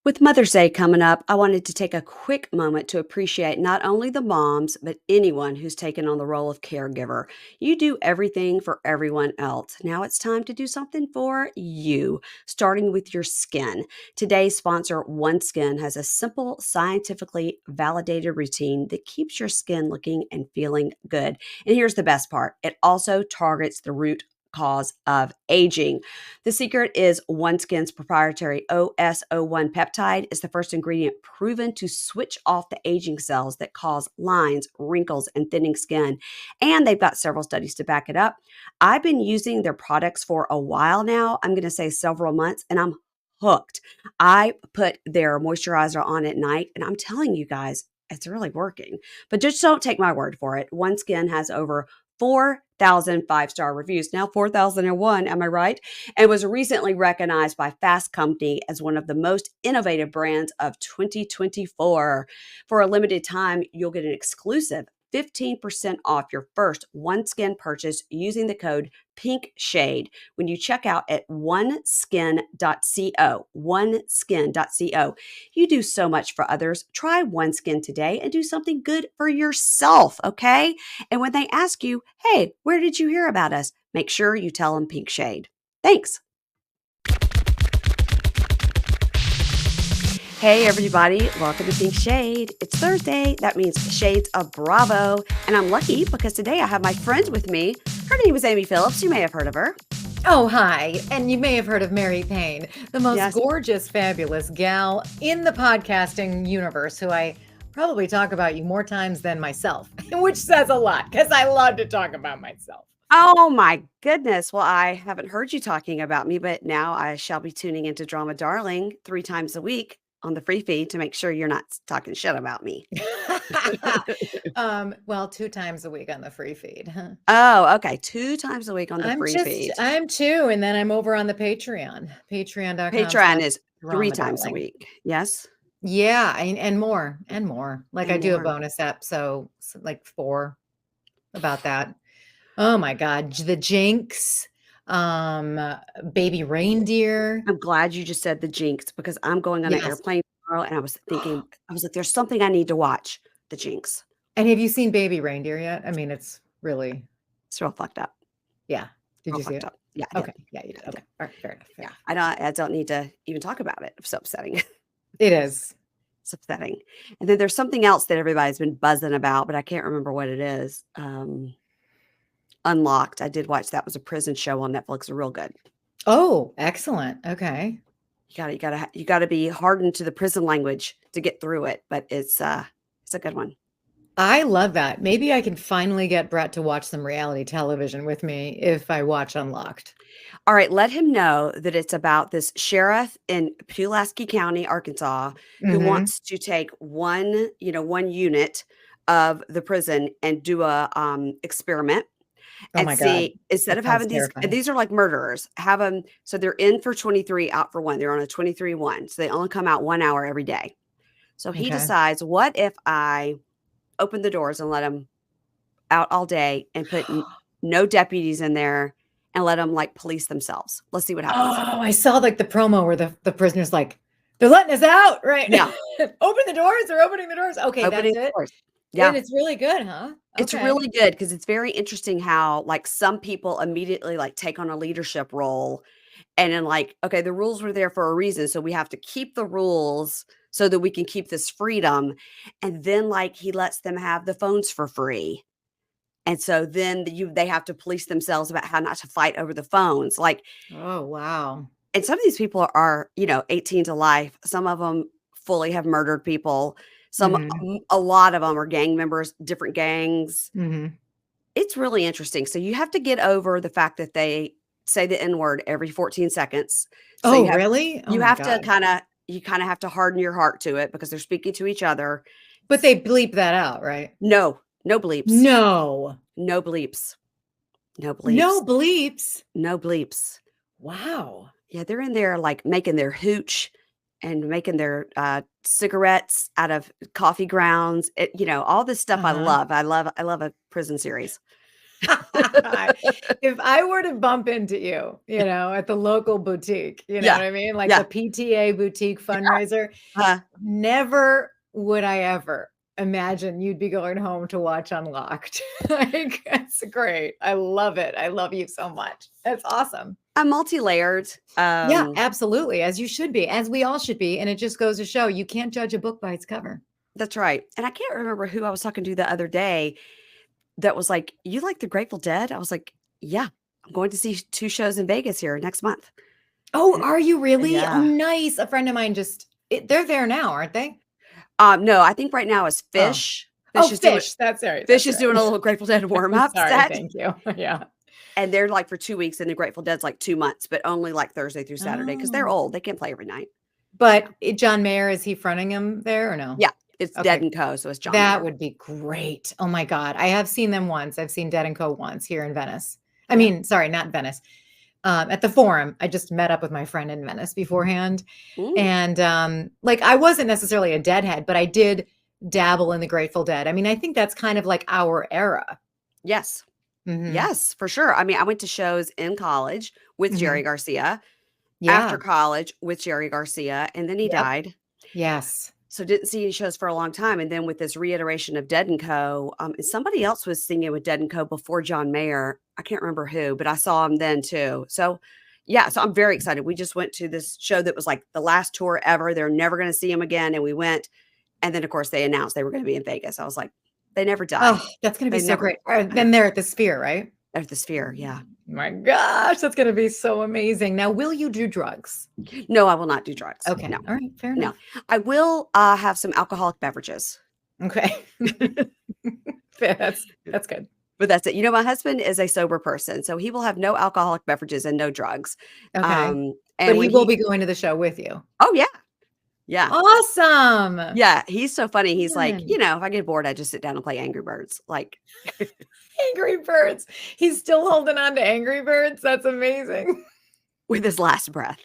With Mother's Day coming up, I wanted to take a quick moment to appreciate not only the moms, but anyone who's taken on the role of caregiver. You do everything for everyone else. Now it's time to do something for you, starting with your skin. Today's sponsor, OneSkin, has a simple, scientifically validated routine that keeps your skin looking and feeling good. And here's the best part, it also targets the root cause of aging. The secret is OneSkin's proprietary OS01 peptide is the first ingredient proven to switch off the aging cells that cause lines, wrinkles, and thinning skin. And they've got several studies to back it up. I've been using their products for a while now. I'm going to say several months, and I'm hooked. I put their moisturizer on at night, and I'm telling you guys, it's really working. But just don't take my word for it. OneSkin has over 4,000 five-star reviews. Now 4,001, am I right? And was recently recognized by Fast Company as one of the most innovative brands of 2024. For a limited time, you'll get an exclusive 15% off your first OneSkin purchase using the code PINKSHADE when you check out at oneskin.co. Oneskin.co. You do so much for others. Try OneSkin today and do something good for yourself, okay? And when they ask you, hey, where did you hear about us? Make sure you tell them Pink Shade. Thanks. Hey everybody, welcome to Pink Shade. It's Thursday. That means Shades of Bravo. And I'm lucky because today I have my friend with me. Her name is Amy Phillips. You may have heard of her. Oh, hi. And you may have heard of Mary Payne, the most gorgeous, fabulous gal in the podcasting universe, who I probably talk about you more times than myself, which says a lot because I love to talk about myself. Oh my goodness. Well, I haven't heard you talking about me, but now I shall be tuning into Drama Darling 3 times a week on the free feed to make sure you're not talking shit about me. Well, 2 times a week on the free feed. Oh, okay. 2 times a week on the free feed. I'm 2, and then I'm over on the Patreon. Patreon.com. Patreon is 3 times a week. Yes. Yeah, and more. Like And I do more. a bonus app, so like 4 about that. Oh my God, the Jinx, baby reindeer. I'm glad you just said the Jinx because I'm going on an airplane tomorrow and I was thinking, I was like, there's something I need to watch, the Jinx. And have you seen baby reindeer yet? I mean, it's real fucked up. Yeah. Did you see it? Up. Yeah. Okay. Yeah, you did. Okay. All right. Fair enough. Yeah. I don't need to even talk about it. It's so upsetting. It is. It's upsetting. And then there's something else that everybody's been buzzing about, but I can't remember what it is. Unlocked. I did watch that. It was a prison show on Netflix. Real good. Oh, excellent. Okay. You gotta be hardened to the prison language to get through it, but it's a good one. I love that. Maybe I can finally get Brett to watch some reality television with me if I watch Unlocked. All right, let him know that it's about this sheriff in Pulaski County, Arkansas, who wants to take one unit of the prison and do a experiment. Oh my God. Instead of having these are like murderers, have them. So they're in for 23, out for 1. They're on a 23-1. So they only come out 1 hour every day. So he decides, what if I open the doors and let them out all day and put no deputies in there and let them like police themselves. Let's see what happens. Oh, I saw like the promo where the prisoner's like, they're letting us out, right? Yeah. Open the doors. They're opening the doors. Okay, Opening that's it. doors. Yeah. And it's really good, huh? Okay. It's really good because it's very interesting how like some people immediately like take on a leadership role and then like, okay, the rules were there for a reason. So we have to keep the rules so that we can keep this freedom. And then like he lets them have the phones for free. And so then they have to police themselves about how not to fight over the phones. Like, oh, wow. And some of these people are, 18 to life. Some of them fully have murdered people. A lot of them are gang members, different gangs. It's really interesting. So you have to get over the fact that they say the N-word every 14 seconds. So really? You have to kind of have to harden your heart to it because they're speaking to each other. But they bleep that out, right? No bleeps. No bleeps. No bleeps. No bleeps. No bleeps. Wow. Yeah, they're in there like making their hooch and making their cigarettes out of coffee grounds. All this stuff I love. I love a prison series. If I were to bump into you, at the local boutique, you know Yeah. what I mean? Like Yeah. the PTA boutique fundraiser, Uh, never would I ever imagine you'd be going home to watch Unlocked. Like, that's great. I love it. I love you so much. That's awesome. I'm multi-layered. Yeah, absolutely. As you should be, as we all should be. And it just goes to show you can't judge a book by its cover. That's right. And I can't remember who I was talking to the other day that was like, "You like the Grateful Dead?" I was like, "Yeah, I'm going to see 2 shows in Vegas here next month." Oh, And are you really? Oh, yeah. nice. A friend of mine they're there now, aren't they? No, I think right now is Oh. Fish. Oh, Fish. That's right. Fish That's is doing a right. little Grateful Dead warm-up Sorry. set, Thank you. Yeah. and they're like for 2 weeks, and the Grateful Dead's like 2 months, but only like Thursday through Saturday because they're Oh. old. They can't play every night. But John Mayer, is he fronting him there or no? Yeah, it's Dead Okay. and Co. So it's John That Mayer. would be great. Oh my God. I have seen them once. I've seen Dead and Co. once here in Venice. I mean, sorry, not Venice. At the Forum. I just met up with my friend in Venice beforehand. And like I wasn't necessarily a Deadhead, but I did dabble in the Grateful Dead. I mean, I think that's kind of like our era. Yes. Mhm. Yes, for sure. I mean, I went to shows in college with Jerry Mhm. Garcia, after Yeah. college with Jerry Garcia, and then he Yep. died. Yes. So didn't see any shows for a long time. And then with this reiteration of Dead and Co., and somebody else was singing with Dead and Co. before John Mayer. I can't remember who, but I saw him then too. So yeah, so I'm very excited. We just went to this show that was like the last tour ever. They're never going to see him again. And we went. And then, of course, they announced they were going to be in Vegas. I was like, they never die. Oh, that's going to be They so never great. Then they're at the Sphere, right? at the Sphere. Yeah. My gosh, that's going to be so amazing. Now, will you do drugs? No, I will not do drugs. Okay. No, All right. Fair no. enough. I will have some alcoholic beverages, Okay. That's good. but that's it. You know, my husband is a sober person, so he will have no alcoholic beverages and no drugs. Okay. And But he when will be going to the show with you. oh yeah, yeah, Awesome. yeah. He's so funny. He's like, Fun. if I get bored, I just sit down and play Angry Birds. Like Angry Birds. He's still holding on to Angry Birds. That's amazing. with his last breath.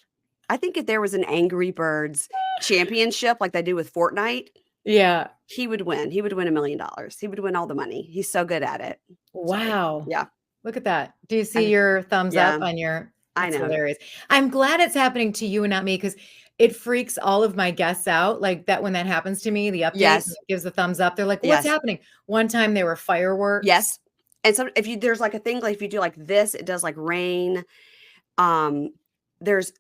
I think if there was an Angry Birds championship like they do with Fortnite, Yeah. he would win. He would win $1 million. He would win all the money. He's so good at it. Wow. Yeah. Look at that. Do you see And your thumbs yeah, up on your I That's know. hilarious. I'm glad it's happening to you and not me because it freaks all of my guests out. Like that when that happens to me, the update Yes. gives the thumbs up. They're like, what's Yes. happening? One time there were fireworks. Yes. And so if there's like a thing, like if you do like this, it does like rain. There's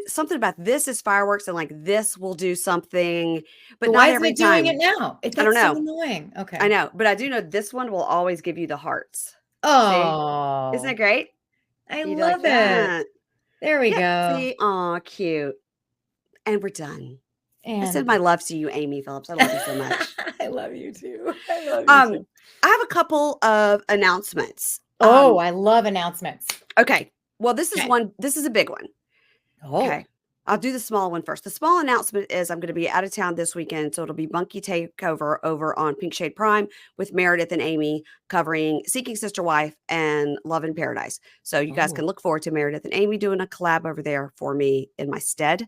something about this is fireworks and like this will do something, but But not why isn't every it doing time. it now? I don't That's so know. annoying. Okay. I know, but I do know this one will always give you the hearts. See? Isn't it Oh, great? I You'd be like, love it. There we yeah, go. see? Aw, cute. And we're done. I send And my love to you, Amy Phillips. I love you so much. I love you too. I love you Um, too. I have a couple of announcements. Oh, I love announcements. Okay. Well, this is Okay. this is a big one. Oh, Okay. I'll do the small one first. The small announcement is I'm going to be out of town this weekend. So it'll be Bunky Takeover over on Pink Shade Prime with Meredith and Amy covering Seeking Sister Wife and Love in Paradise. So you guys Oh. can look forward to Meredith and Amy doing a collab over there for me in my stead.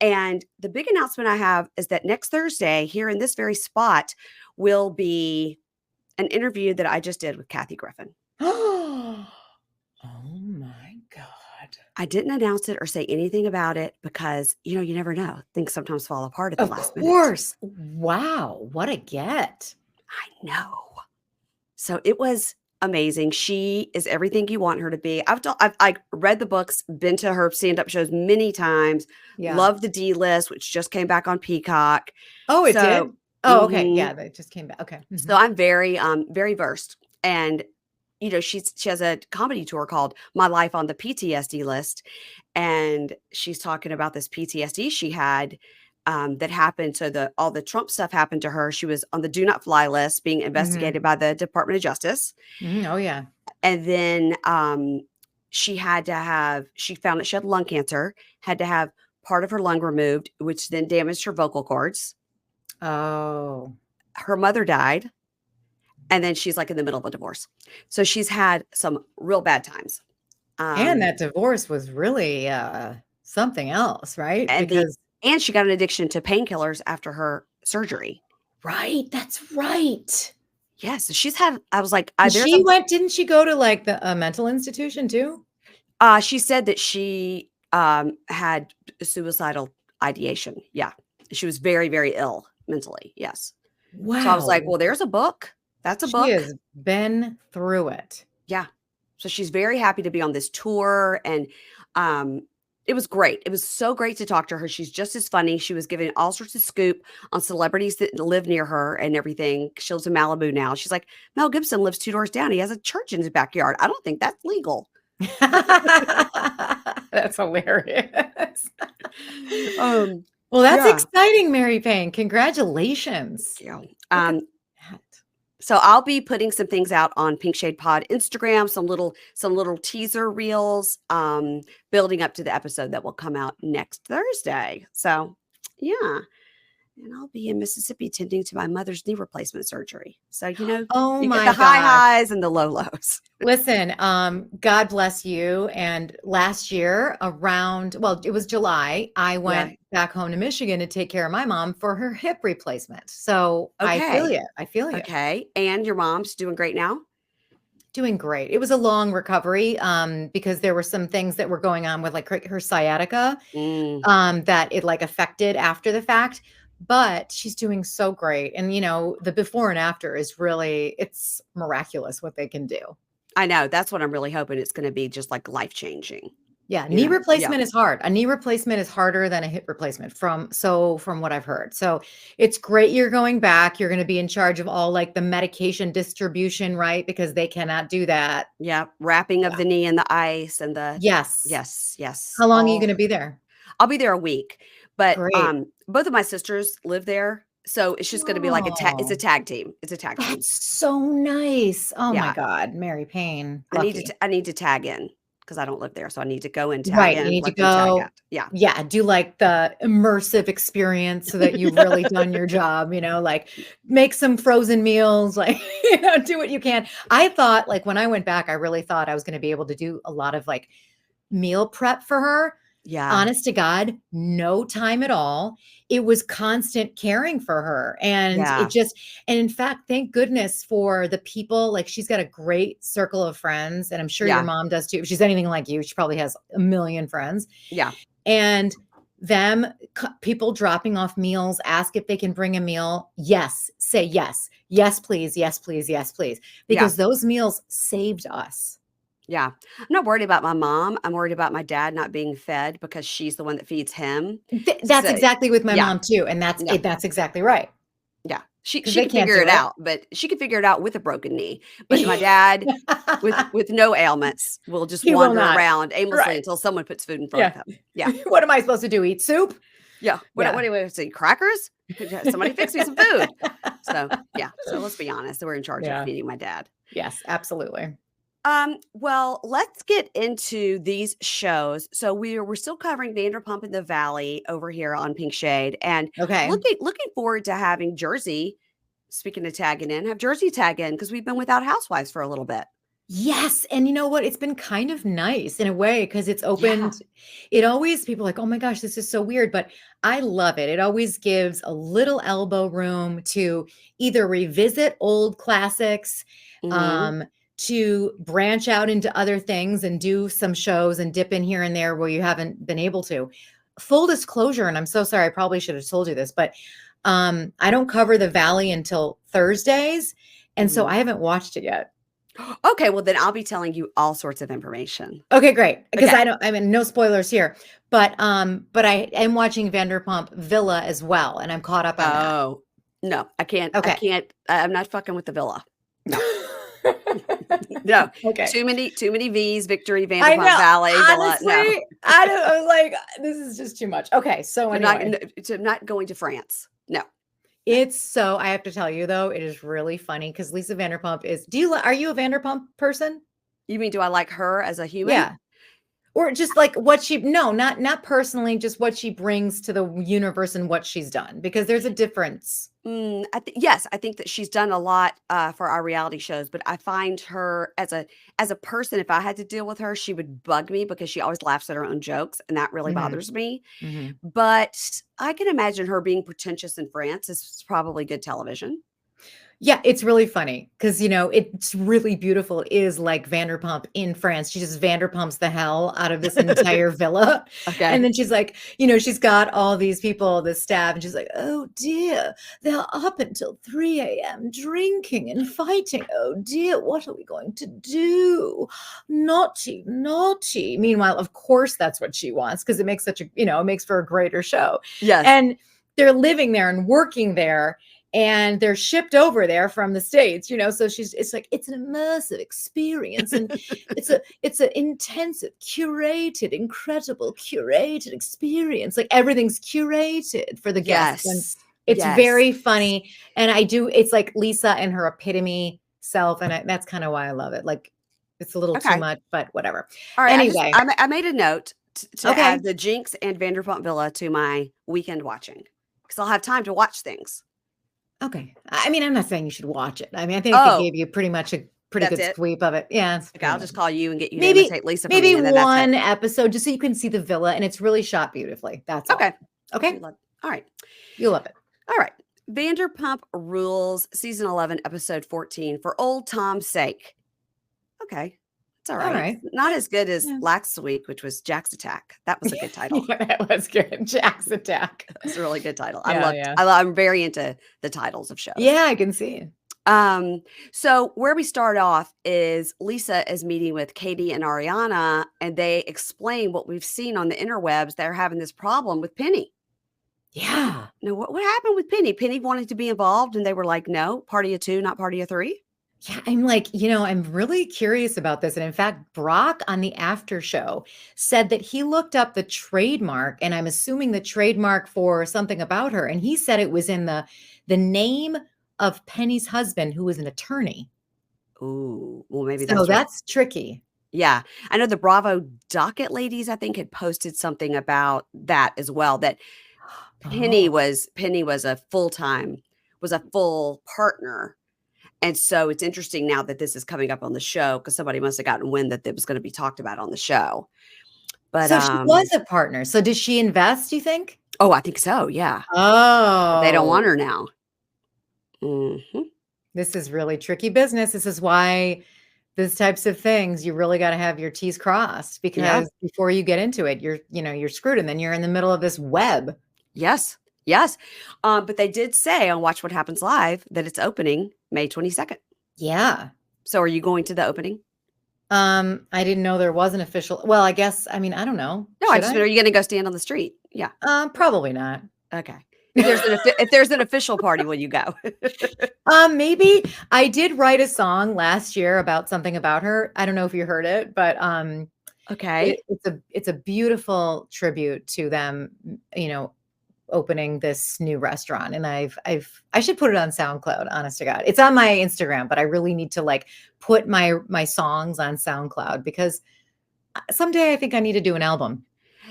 And the big announcement I have is that next Thursday, here in this very spot, will be an interview that I just did with Kathy Griffin. Oh my God. I didn't announce it or say anything about it because, you never know. Things sometimes fall apart at the Of last minute. course. Wow. What a get. I know. So it was amazing. She is everything you want her to be. I've read the books, been to her stand-up shows many times. Yeah. Love the D List, which just came back on Peacock. Oh, it did? So, Oh, okay. mhm. Yeah, that just came back. Okay. So I'm very, very versed. And she has a comedy tour called My Life on the PTSD List. And she's talking about this PTSD she had that happened. So all the Trump stuff happened to her. She was on the do not fly list being investigated by the Department of Justice. Oh, yeah. And then she found that she had lung cancer, had to have part of her lung removed, which then damaged her vocal cords. Oh. Her mother died. And then she's like in the middle of a divorce. So she's had some real bad times. And that divorce was really something else, right? And she got an addiction to painkillers after her surgery. Right. That's right. Yes, she's had I was like, And there's a didn't she go to, like, the a mental institution too? she said that she, had suicidal ideation. Yeah. She was very, very ill mentally, yes. So I was like, Wow. "Well, there's a book. That's a She book." has been through it. Yeah. So she's very happy to be on this tour, and, um, it was great. It was so great to talk to her. She's just as funny. She was giving all sorts of scoop on celebrities that live near her and everything. She lives in Malibu now. She's like, "Mel Gibson lives 2 doors down. He has a church in his backyard. I don't think that's legal." That's hilarious. Um, Well, that's yeah. exciting, Mary Payne. Congratulations. Yeah. Look at Um, that. so I'll be putting some things out on Pink Shade Pod Instagram, some little teaser reels, building up to the episode that will come out next Thursday. So yeah. And I'll be in Mississippi tending to my mother's knee replacement surgery. So, Oh you get the my high gosh. highs and the low lows. Listen, God bless you. And last year around, well, it was July, I Yeah. went back home to Michigan to take care of my mom for her hip replacement. So I feel Okay. you. I feel you. Okay. And your mom's doing great now? Doing great. It was a long recovery because there were some things that were going on with like her sciatica Mm, that it like affected after the fact. But she's doing so great. And the before and after is really, it's miraculous what they can do. I know. That's what I'm really hoping it's going to be, just like life changing. Yeah, knee Yeah. replacement is hard. A knee replacement is harder than a hip replacement from what I've heard. So it's great you're going back. You're going to be in charge of all like the medication distribution, right? Because they cannot do that. Yeah. Wrapping of Yeah. the knee in the ice and Yes. yes, yes. How long are you All going to be there? I'll be there a week, but, Great. both of my sisters live there. So it's just going to be like it's a Oh, tag team. It's a tag team. that's so nice. Oh my Yeah. God, Mary Payne, lucky. I need to tag in because I don't live there. So I need to go and tag Right. You in, need to let them tag go. out. Yeah. Yeah, do like the immersive experience so that you've really done your job, like make some frozen meals, like, do what you can. I thought like when I went back, I really thought I was going to be able to do a lot of like meal prep for her. Yeah. Honest to God, no time at all. It was constant caring for her. And Yeah. and in fact, thank goodness for the people. Like she's got a great circle of friends. And I'm sure your Yeah. mom does too. If she's anything like you, she probably has a million friends. Yeah. And people dropping off meals, ask if they can bring a meal. Yes, say yes. Yes, please. Yes, please. Yes, please. Yeah. Because those meals saved us. Yeah. I'm not worried about my mom. I'm worried about my dad not being fed because she's the one that feeds him. That's So exactly with my yeah. mom too. And Yeah. that's exactly right. Yeah. She Because she they can can't figure do it it. out, but she can figure it out with a broken knee. But my dad with no ailments will just He will wander not. around aimlessly Right. until someone puts food in front Yeah. of him. Yeah. What am I supposed to do? Eat soup? Yeah. Yeah. What do we say? Crackers? Somebody fix me some food. So yeah. So let's be honest. We're in charge of Yeah. feeding my dad. Yes, absolutely. Well, let's get into these shows. So we're still covering Vanderpump in the Valley over here on Pink Shade, and Okay. looking forward to having Jersey. Speaking of tagging in, have Jersey tag in because we've been without Housewives for a little bit. Yes. And you know what? It's been kind of nice in a way because it's Yeah, opened. It always, people are like, oh my gosh, this is so weird. But I love it. It always gives a little elbow room to either revisit old classics, hmm um, to branch out into other things and do some shows and dip in here and there where you haven't been able to. Full disclosure, and I'm so sorry, I probably should have told you this, but I don't cover the Valley until Thursdays. And so hmm I haven't watched it yet. Okay, well then I'll be telling you all sorts of information. Okay, great. Because Okay. I mean, no spoilers here. But I am watching Vanderpump Villa as well, and I'm caught up on that. Oh no, I can't. I Okay. can't. I'm not fucking with the villa. No, no. Okay. Too many V's. Victory, I Vanderpump know. Valley, Villa. No, Honestly, I was like, this is just too much. Okay, so I'm anyway. not going to France. No. I have to tell you though, it is really funny because Lisa Vanderpump are you a Vanderpump person? You mean, do I like her as a human? Yeah. Or just like what no, not personally, just what she brings to the universe and what she's done, because there's a difference. Yes, I think that she's done a lot for our reality shows, but I find her as a person, if I had to deal with her, she would bug me because she always laughs at her own jokes, and that really Mhm, bothers me. mhm. But I can imagine her being pretentious in France is probably good television. Yeah, it's really funny because, it's really beautiful. It is like Vanderpump in France. She just Vanderpumps the hell out of this entire villa. And Okay. then she's like, she's got all these people, the staff, and she's like, oh dear, they're up until 3 a.m. drinking and fighting. Oh dear, what are we going to do? Naughty, naughty. Meanwhile, of course, that's what she wants because it makes it makes for a greater show. Yes. And they're living there and working there. And they're shipped over there from the States, so it's like, it's an immersive experience. And it's an intensive, curated, incredible curated experience. Like everything's curated for the guests. And Yes. it's Yes. very funny. And it's like Lisa and her epitome self. And that's kind of why I love it. Like it's a little too much, but whatever. All right. Anyway. I made a note to add the Jinx and Vanderpump Villa to my weekend watching because I'll have time to watch things. Okay. I mean, I'm not saying you should watch it. I mean, I think I gave you pretty much a pretty good sweep of it. Yeah. Okay, I'll just call you and get you maybe, to imitate Lisa for maybe me. one episode just so you can see the villa, and it's really shot beautifully. That's all. Okay. Okay. All right. You'll love it. All right. Vanderpump Rules, season 11, episode 14, For Old Tom's Sake. Okay. It's all right. All right. Not as good as last week, which was Jack's Attack. That was a good title. Yeah, that was good. Jack's Attack. That's a really good title. Yeah, I'm very into the titles of shows. Yeah, I can see it. So where we start off is Lisa is meeting with Katie and Ariana, and they explain what we've seen on the interwebs. They're having this problem with Penny. Yeah. Now, what happened with Penny? Penny wanted to be involved, and they were like, no, party of two, not party of three. Yeah, I'm like, I'm really curious about this. And in fact, Brock on the after show said that he looked up the trademark, and I'm assuming the trademark for something about her. And he said it was in the name of Penny's husband, who was an attorney. Ooh, well, maybe that's tricky. Yeah. I know the Bravo docket ladies, I think, had posted something about that as well, that Penny was a full partner. And so it's interesting now that this is coming up on the show because somebody must have gotten wind that it was going to be talked about on the show. But so she was a partner. So did she invest, you think? Oh, I think so. Yeah. Oh. They don't want her now. Mm-hmm. This is really tricky business. This is why these types of things, you really got to have your T's crossed because before you get into it, you're screwed. And then you're in the middle of this web. Yes. Yes. But they did say on Watch What Happens Live that it's opening May 22nd. Yeah. So are you going to the opening? I didn't know there was an official. Well, I guess, I mean, I don't know. No, I just mean, are you going to go stand on the street? Yeah. Probably not. Okay. If there's an official party, will you go? Maybe. I did write a song last year about something about her. I don't know if you heard it, but okay. It's a beautiful tribute to them, opening this new restaurant. And I should put it on SoundCloud, honest to God. It's on my Instagram, but I really need to put my songs on SoundCloud because someday I think I need to do an album.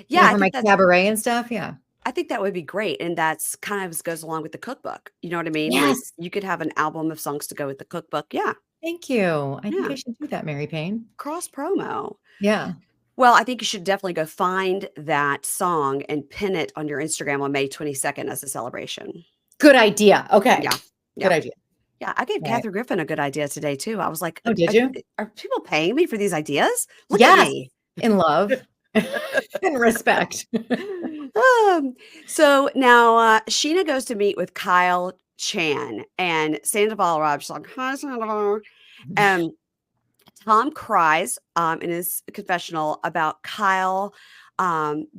Yeah. For my cabaret and stuff. Yeah. I think that would be great. And that's kind of goes along with the cookbook. You know what I mean? Yes. Like you could have an album of songs to go with the cookbook. Yeah. Thank you. I think I should do that, Mary Payne. Cross promo. Yeah. Well, I think you should definitely go find that song and pin it on your Instagram on May 22nd as a celebration. Good idea. Okay. Yeah. Good idea. Yeah. I gave Catherine Griffin a good idea today too. I was like, oh, did you? Are people paying me for these ideas? Look at me. In love and respect. So now Sheena goes to meet with Kyle Chan and Sandoval arrives. She's like, hi, Sandoval. Tom cries in his confessional about Kyle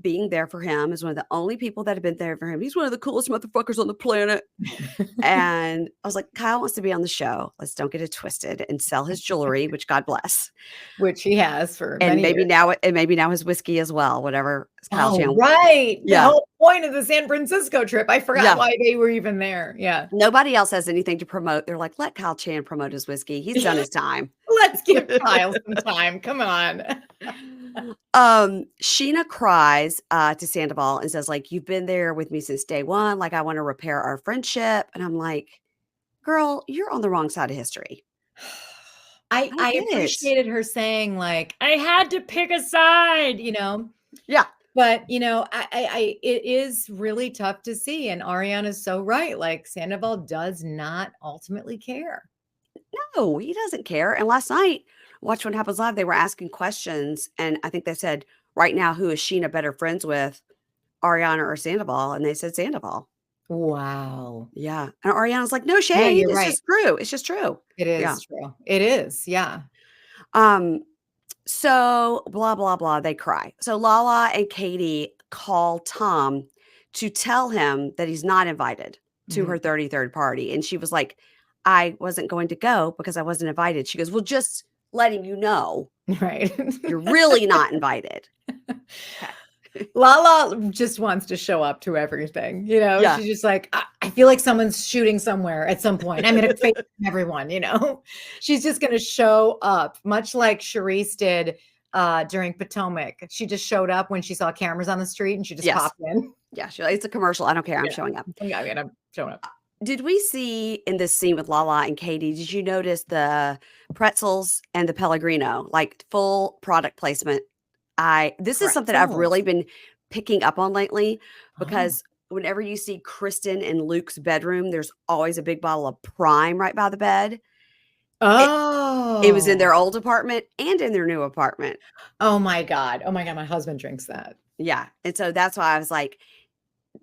being there for him as one of the only people that have been there for him. He's one of the coolest motherfuckers on the planet. And I was like, Kyle wants to be on the show. Let's don't get it twisted and sell his jewelry, which God bless. Which he has for and many maybe years. now his whiskey as well, whatever. Kyle Chan. Right. Yeah. The whole point of the San Francisco trip. I forgot why they were even there. Yeah. Nobody else has anything to promote. They're like, let Kyle Chan promote his whiskey. He's done his time. Let's give Kyle some time. Come on. Sheena cries to Sandoval and says, like, you've been there with me since day one. Like, I want to repair our friendship. And I'm like, girl, you're on the wrong side of history. I appreciated her saying, like, I had to pick a side, Yeah. But, it is really tough to see, and Ariana's so right, like, Sandoval does not ultimately care. No, he doesn't care. And last night, Watch What Happens Live, they were asking questions, and I think they said, right now, who is Sheena better friends with, Ariana or Sandoval? And they said Sandoval. Wow. Yeah. And Ariana's like, no Yeah, shade. you're It's right. just true. It's just true. It Yeah. is true. It is, yeah. Um, so blah, blah, blah. They cry. So Lala and Katie call Tom to tell him that he's not invited to her Mhm. 33rd party. And she was like, I wasn't going to go because I wasn't invited. She goes, well, just letting you know Right. you're really not invited. Okay. Lala just wants to show up to everything, Yeah. She's just like, I feel like someone's shooting somewhere at some point. I'm gonna face everyone, She's just gonna show up, much like Charisse did during Potomac. She just showed up when she saw cameras on the street and she just Yes. popped in. Yeah. It's a commercial. I don't care. I'm Yeah. showing up. I mean, I'm showing up. Did we see in this scene with Lala and Katie, did you notice the pretzels and the Pellegrino, like full product placement? This is something I've really Pretzels. been picking up on lately Oh. because whenever you see Kristen in Luke's bedroom, there's always a big bottle of Prime right by the bed. It was in Oh. their old apartment and in their new apartment. Oh my God. Oh my God. My husband drinks that. Yeah. And so that's why I was like,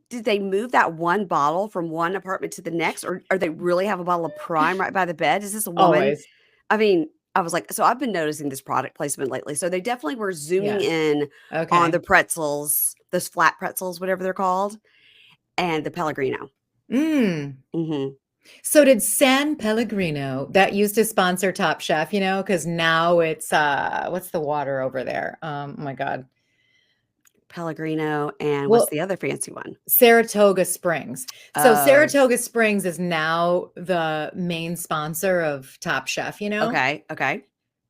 did they move that one bottle from one apartment to the next, or they really have a bottle of Prime right by the bed? Is this a woman? Always. I mean, I was like, so I've been noticing this product placement lately. So they definitely were zooming Yes. in on Okay. the pretzels, those flat pretzels, whatever they're called, and the Pellegrino. Mm. Mhm. So did San Pellegrino that used to sponsor Top Chef, because now it's what's the water over there? Oh my God. Pellegrino, and what's Well, the other fancy one? Saratoga Springs. So Oh, Saratoga Springs is now the main sponsor of Top Chef. okay, okay.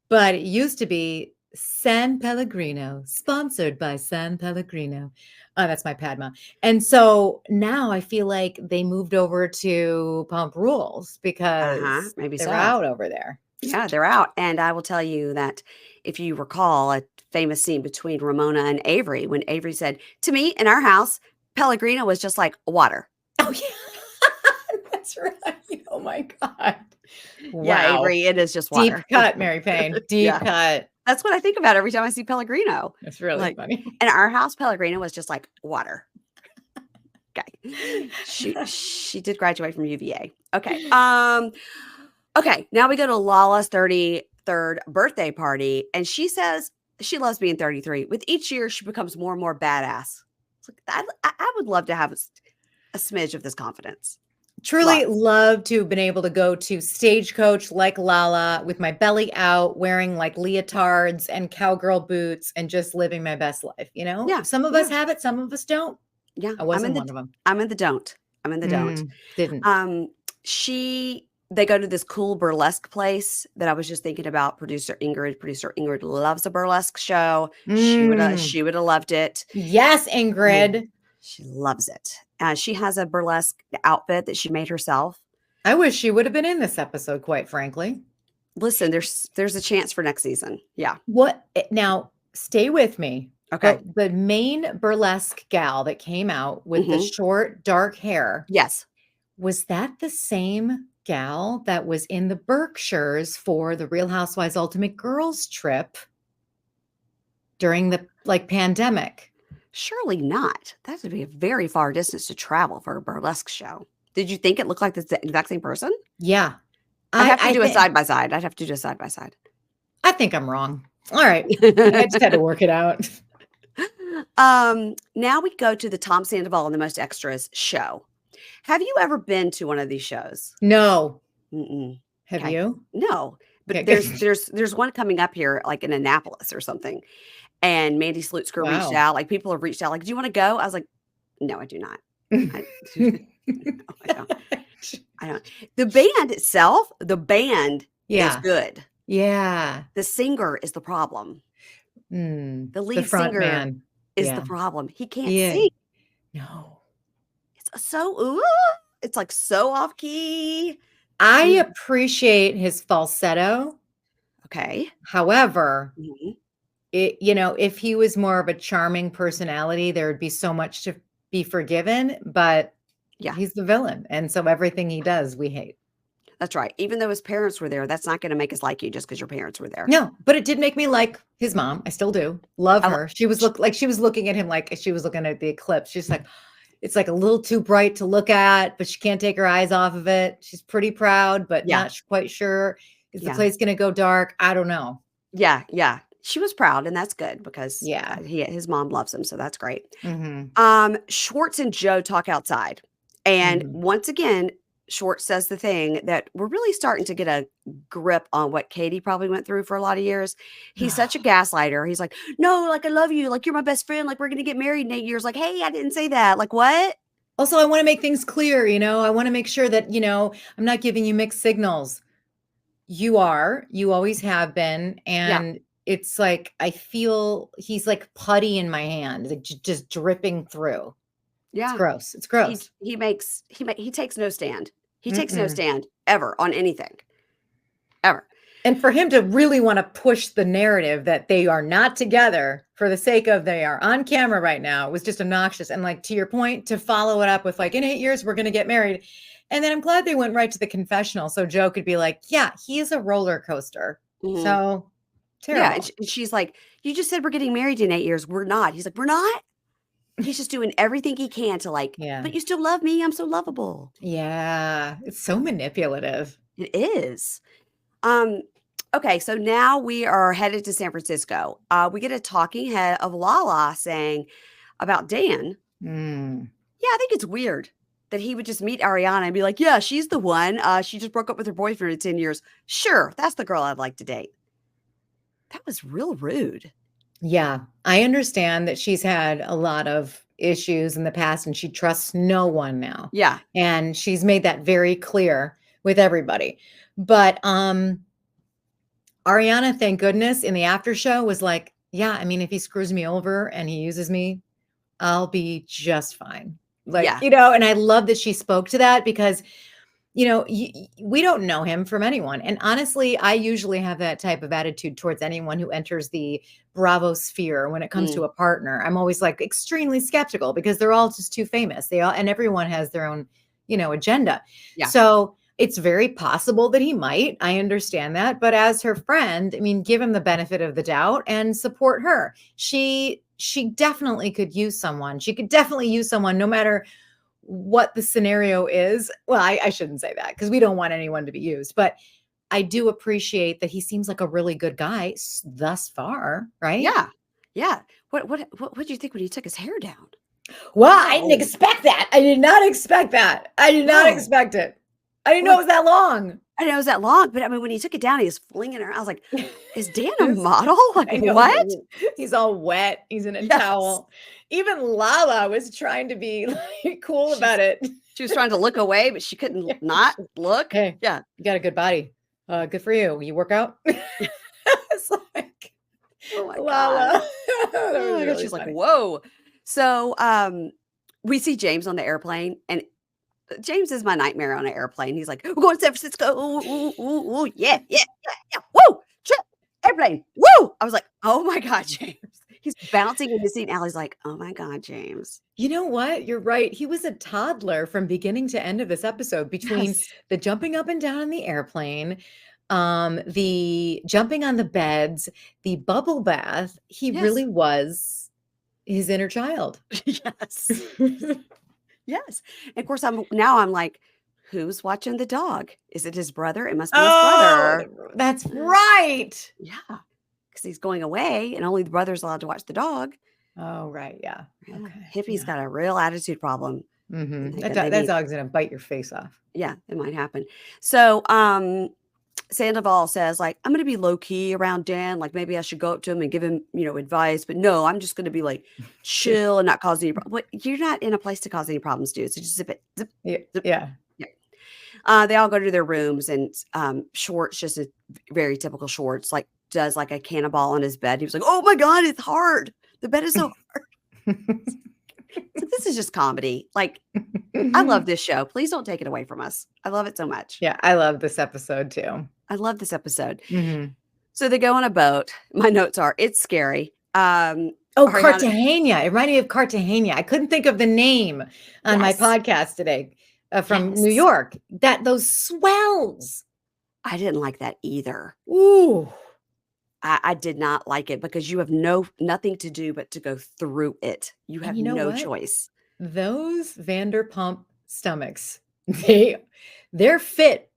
But it used to be San Pellegrino, sponsored by San Pellegrino. Oh, that's my Padma. And so now I feel like they moved over to Pump Rules Uh-huh, because maybe they're so. out over there. Yeah, they're out, and I will tell you that if you recall a famous scene between Ramona and Avery, when Avery said, "To me, in our house, Pellegrino was just like water." Oh, yeah. That's right. Oh my God. Yeah, Wow. Avery, it is just Deep water. cut, Mary Payne. Deep Yeah. cut. That's what I think about every time I see Pellegrino. That's really Like, funny. in our house, Pellegrino was just like water. Okay. She did graduate from UVA. Okay. Okay, now we go to Lala's 33rd birthday party, and she says she loves being 33. With each year, she becomes more and more badass. It's like, I would love to have a smidge of this confidence. Truly Love. love to have been able to go to Stagecoach like Lala with my belly out, wearing like leotards and cowgirl boots and just living my best life. Yeah, Some of us yeah, have it, some of us don't. yeah. I wasn't one of them. I'm in the don't. I'm in the don't. Didn't. Um, they go to this cool burlesque place that I was just thinking about. Producer Ingrid loves a burlesque show. Mm. She would have loved it. Yes, Ingrid. She loves it. She has a burlesque outfit that she made herself. I wish she would have been in this episode, quite frankly. Listen, there's a chance for next season. Yeah. Now, stay with me. Okay. The main burlesque gal that came out with the short, dark hair. Yes. Was that the same gal that was in the Berkshires for the Real Housewives Ultimate Girls trip during the pandemic? Surely not. That would be a very far distance to travel for a burlesque show. Did you think it looked like the exact same person? Yeah. I'd have to do a side by side. I'd have to do a side by side. I think I'm wrong. All right. I just had to work it out. Now we go to the Tom Sandoval and the Most Extras show. Have you ever been to one of these shows? No. Mm-mm. Have Okay. you? No, but Okay. there's one coming up here, like in Annapolis or something. And Mandy Slutzker reached out. Like people have reached out. Like, do you want to go? I was like, no, I do not. No, I don't. I don't. The band itself, is good. Yeah. The singer is the problem. The lead front singer man is the problem. He can't sing. No. It's so it's like so off key. I appreciate his falsetto. Okay. However, if he was more of a charming personality, there would be so much to be forgiven, but Yeah, he's the villain. And so everything he does, we hate. that's right. Even though his parents were there, that's not going to make us like you just because your parents were there. No, but it did make me like his mom. I still do. Love I her. She was looking at him like she was looking at the eclipse. She's like, it's like a little too bright to look at, but she can't take her eyes off of it. She's pretty proud, but Yeah, not quite sure. Is the yeah, place going to go dark? I don't know. yeah, yeah. She was proud, and that's good because Yeah. his mom loves him, so that's great. Hmm. Schwartz and Joe talk outside, and Hmm. once again, Schwartz says the thing that we're really starting to get a grip on what Katie probably went through for a lot of years. He's such a gaslighter. He's like, "No, like I love you, like you're my best friend, like we're gonna get married in 8 years." Like, "Hey, I didn't say that." Like, what? Also, I want to make things clear. I want to make sure that, I'm not giving you mixed signals. You always have been. Yeah, And it's like, I feel he's like putty in my hand, like just dripping through. It's yeah. gross. It's He gross. he takes no stand. He takes no Mm-mm. stand ever on anything, ever. And for him to really want to push the narrative that they are not together for the sake of they are on camera right now was just obnoxious. And like, to your point, to follow it up with like, in 8 years, we're going to get married. And then I'm glad they went right to the confessional. So Joe could be like, yeah, he is a roller coaster. Mhm. So Yeah, and terrible. she's like, "You just said we're getting married in 8 years. We're not." He's like, "We're not?" He's just doing everything he can to like, Yeah. "But you still love me. I'm so lovable." Yeah. It's so manipulative. It is. Um, okay, so now we are headed to San Francisco. We get a talking head of Lala saying about Dan. Mm. Yeah, I think it's weird that he would just meet Ariana and be like, "Yeah, she's the one. She just broke up with her boyfriend in 10 years. Sure, that's the girl I'd like to date." That was real rude. Yeah, I understand that she's had a lot of issues in the past and she trusts no one now. Yeah. And she's made that very clear with everybody. But Ariana, thank goodness, in the after show was like, yeah, I mean, if he screws me over and he uses me, I'll be just fine. Like, Yeah. and I love that she spoke to that because we don't know him from anyone. And honestly, I usually have that type of attitude towards anyone who enters the Bravo sphere when it comes Mm, to a partner. I'm always like extremely skeptical because they're all just too famous. And everyone has their own, agenda. yeah. So it's very possible that he might. I understand that. But as her friend, I mean, give him the benefit of the doubt and support her. She definitely could use someone. She could definitely use someone no matter what the scenario is. Well, I shouldn't say that because we don't want anyone to be used, but I do appreciate that he seems like a really good guy thus far, right? Yeah. Yeah. What did you think when he took his hair down? Well, I didn't Wow. expect that. I did not expect that. I did not No. expect it. I didn't know Like, it was that long. I didn't know it was that long, but I mean, when he took it down, he was flinging her. I was like, "Is Dan a It's- model? Like, I what?" know. He's all wet. He's in a Yes. towel. Even Lala was trying to be like cool She's about it. she was trying to look away, but she couldn't Yeah, not look. hey, Yeah. you got a good body. Good for you. You work out? It's like Oh my god. Lala. That Oh was my god. really She's like, funny. "Whoa." So, we see James on the airplane, and James is my nightmare on an airplane. He's like, "We're going to San Francisco. Ooh, ooh, ooh, ooh, yeah, yeah, yeah, yeah. Woo! Trip, airplane. Woo!" I was like, "Oh my god, James." He's bouncing in his seat. And Allie's like, "Oh my god, James." You know what? You're right. He was a toddler from beginning to end of this episode between Yes. the jumping up and down in the airplane, the jumping on the beds, the bubble bath. He Yes. really was his inner child. Yes. Yes. And of course, I'm like, "Who's watching the dog? Is it his brother? It must be his Oh, brother." that's right. Yeah, because he's going away, and only the brother's allowed to watch the dog. Oh, right. Yeah. Yeah. Okay. Hippie's Yeah. got a real attitude problem. I think that That maybe dog's gonna bite your face off. yeah, it might happen. So, Sandoval says, like, "I'm gonna be low key around Dan, like, maybe I should go up to him and give him, advice, but no, I'm just gonna be, like, chill and not cause any what you're not in a place to cause any problems, dude, so just zip it. Zip, Yeah. zip." Yeah. Yeah. They all go to their rooms, and, Schwartz, just a very typical Schwartz, like, does, like, a cannonball on his bed. He was like, "Oh my god, it's hard. The bed is so hard." So this is just comedy. Like, I love this show. Please don't take it away from us. I love it so much. Yeah, I love this episode too. I love this episode. Mhm. So they go on a boat. My notes are, it's scary. Oh, Ariana, Cartagena. It reminded me of Cartagena. I couldn't think of the name on my yes, podcast today from New yes. York. Those swells. I didn't like that either. Ooh. I did not like it because you have nothing to do but to go through it. You And have you know no what? choice. Those Vanderpump stomachs, they're fit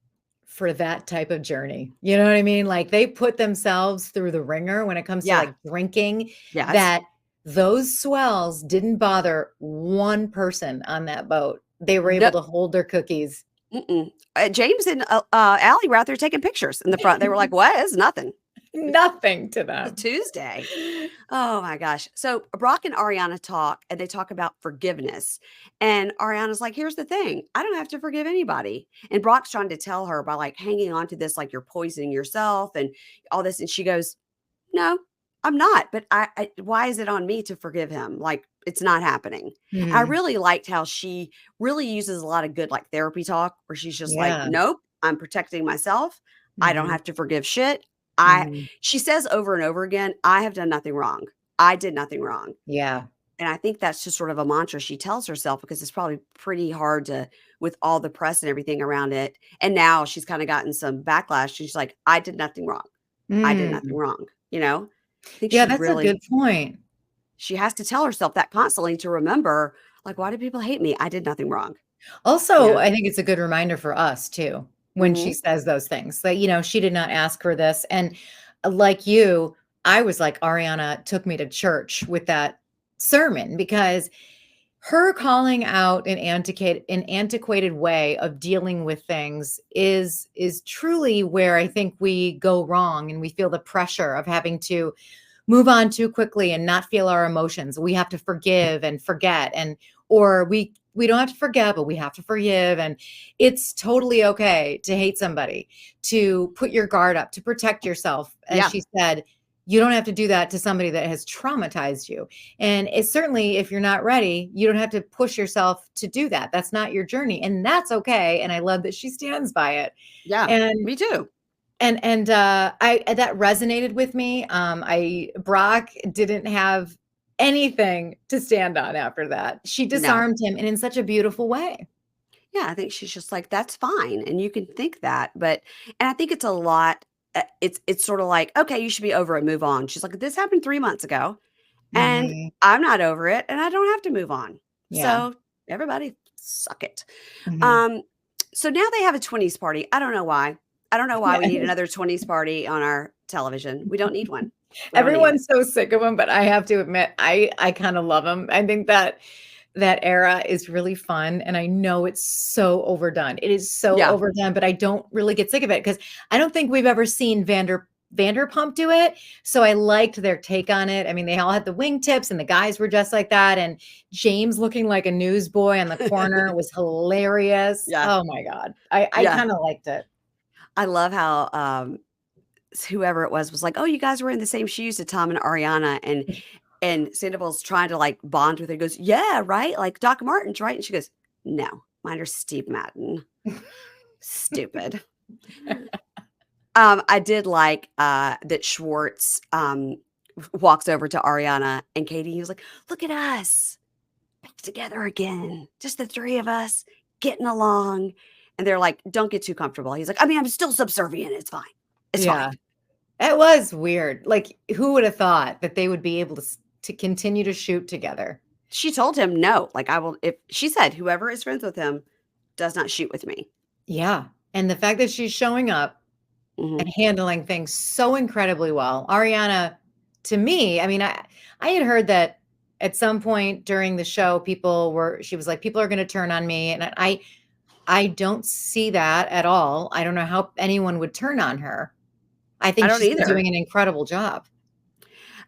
for that type of journey. You know what I mean? Like they put themselves through the ringer when it comes to Yeah. like drinking, Yes. that those swells didn't bother one person on that boat. They were No. able to hold their cookies. Mm-mm. James and Allie were out there taking pictures in the front. They were like, "What? It's nothing." Nothing to It's them. Tuesday. Oh my gosh. So Brock and Ariana talk and they talk about forgiveness. And Ariana's like, here's the thing. I don't have to forgive anybody. And Brock's trying to tell her by like hanging on to this, like you're poisoning yourself and all this. And she goes, no, I'm not. But why is it on me to forgive him? Like it's not happening. I Mhm. really liked how she really uses a lot of good like therapy talk where she's just like, Yeah. nope, I'm protecting myself. I don't Mhm. have to forgive shit. I Mhm. She says over and over again, I have done nothing wrong. I did nothing wrong. Yeah. And I think that's just sort of a mantra she tells herself because it's probably pretty hard to with all the press and everything around it. And now she's kind of gotten some backlash. She's like, I did nothing wrong. I did nothing Mm. wrong. You know? I think Yeah, that's a good point. she has to tell herself that constantly to remember, like, why do people hate me? I did nothing wrong. You Also, know? I think it's a good reminder for us too when she Mhm. says those things. That, she did not ask for this. And like you, I was like, Ariana took me to church with that sermon because her calling out an antiquated way of dealing with things is truly where I think we go wrong, and we feel the pressure of having to move on too quickly and not feel our emotions. We have to forgive and forget, and or we don't have to forget, but we have to forgive. And it's totally okay to hate somebody, to put your guard up, to protect yourself. As Yeah. she said, you don't have to do that to somebody that has traumatized you. And it's certainly, if you're not ready, you don't have to push yourself to do that. That's not your journey. And that's okay. And I love that she stands by it. Yeah. And Me too. I that resonated with me. I Brock didn't have anything to stand on after that. She No. disarmed him, and in such a beautiful way. Yeah, I think she's just like, "That's fine," and you can think that, but and I think it's a lot it's sorta like, "Okay, you should be over it, move on." She's like, "This happened 3 months ago, and Mhm. I'm not over it, and I don't have to move on. Yeah. So, everybody suck it." Mhm. Um, so now they have a 20s party. I don't know why. I don't know why we need another 20s party on our television. We don't need one. We don't need it. Everyone's so sick of him, but I have to admit, I kinda love him. I think that era is really fun, and I know it's so overdone. It is so Yeah. overdone, but I don't really get sick of it because I don't think we've ever seen Vanderpump do it, so I liked their take on it. I mean, they all had the wingtips, and the guys were dressed like that, and James looking like a newsboy on the corner was hilarious. Yeah. Oh my god. I Yeah. kinda liked it. I love how, whoever it was like, "Oh, you guys were in the same shoes to Tom and Ariana," and Sandoval's trying to, like, bond with her, he goes, "Yeah, right? Like, Doc Martens, right?" And she goes, "No, mine are Steve Madden." Stupid. I did like, that Schwartz, walks over to Ariana and Katie, he was like, "Look at us, back together again, just the 3 of us, getting along." And they're like, "Don't get too comfortable." He's like, "I mean, I'm still subservient, it's fine. It's fine." Yeah. It was weird. Like, who would have thought that they would be able to continue to shoot together? She told him, "No, like, I will" if she said, "Whoever is friends with him does not shoot with me." Yeah, and the fact that she's showing up and Mhm. handling things so incredibly well. Ariana, to me, I mean, I had heard that at some point during the show, she was like, people are gonna turn on me. And I don't see that at all. I don't know how anyone would turn on her. I I think don't she's been either. doing an incredible job.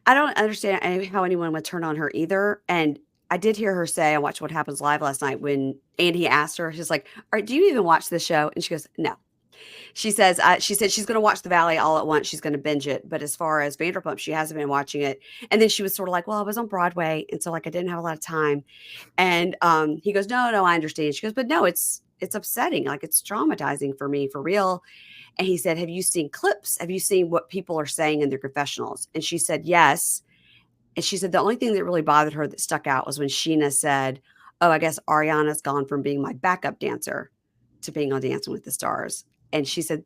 I don't understand how anyone would turn on her either, and I did hear her say on Watch What Happens Live last night when Andy asked her, she's like, "Alright, do you even watch this show?" And she goes, "No." She said she's gonna watch The Valley all at once, she's gonna binge it, but as far as Vanderpump, she hasn't been watching it, and then she was sorta like, "Well, I was on Broadway, and so, like, I didn't have a lot of time," and, he goes, "No, no, I understand." She goes, "But no, it's upsetting. Like, it's traumatizing for me, for real. And he said, have you seen clips? Have you seen what people are saying in their confessionals? And she said, yes. And she said the only thing that really bothered her that stuck out was when Sheena said, oh, I guess Ariana's gone from being my backup dancer to being on Dancing with the Stars. And she said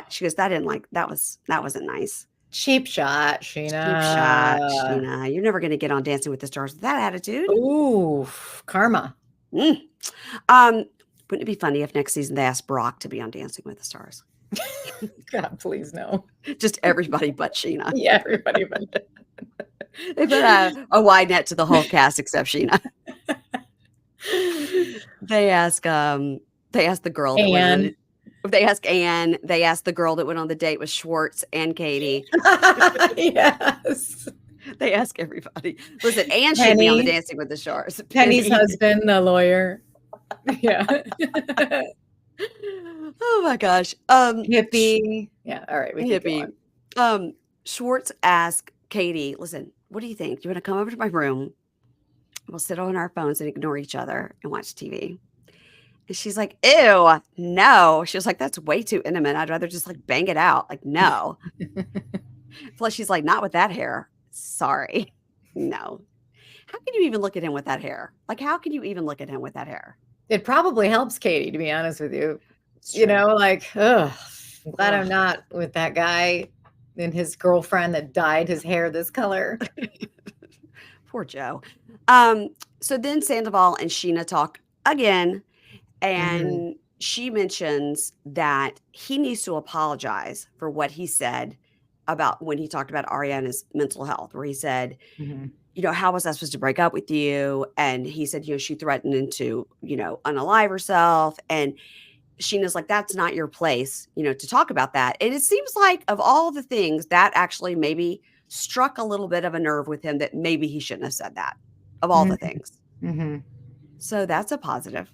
she goes, that wasn't nice. Cheap shot, Cheap shot, Sheena. Sheena. You're never going to get on Dancing with the Stars with that attitude. Ooh, karma. Wouldn't it be funny if next season they asked Brock to be on Dancing with the Stars? God, please no. Just everybody but Sheena. Yeah, everybody but. They put a wide net to the whole cast except Sheena. They ask the girl that went. They ask Anne. They ask the girl that went on the date with Schwarz and Katie. Yes. They ask everybody. Listen, Anne should be on the Dancing with the Stars. Penny's husband, the lawyer. Yeah. Oh my gosh. Hippie. Yeah. All right. Hippie. Schwarz asked Katie, listen, what do you think? Do you want to come over to my room? We'll sit on our phones and ignore each other and watch TV. And she's like, ew, no. She was like, that's way too intimate. I'd rather just like bang it out. Like, no. Plus, she's like, not with that hair. Sorry. No. How can you even look at him with that hair? Like, how can you even look at him with that hair? It probably helps Katie, to be honest with you. You know, like, ugh, I'm glad I'm not with that guy and his girlfriend that dyed his hair this color. Poor Joe. So then Sandoval and Sheena talk again. And she mentions that he needs to apologize for what he said about when he talked about Ariana's mental health, where he said, you know, how was I supposed to break up with you? And he said, you know, she threatened to, you know, unalive herself. And Sheena's like, that's not your place, you know, to talk about that. And it seems like of all the things that actually maybe struck a little bit of a nerve with him, that maybe he shouldn't have said that of all the things. So that's a positive,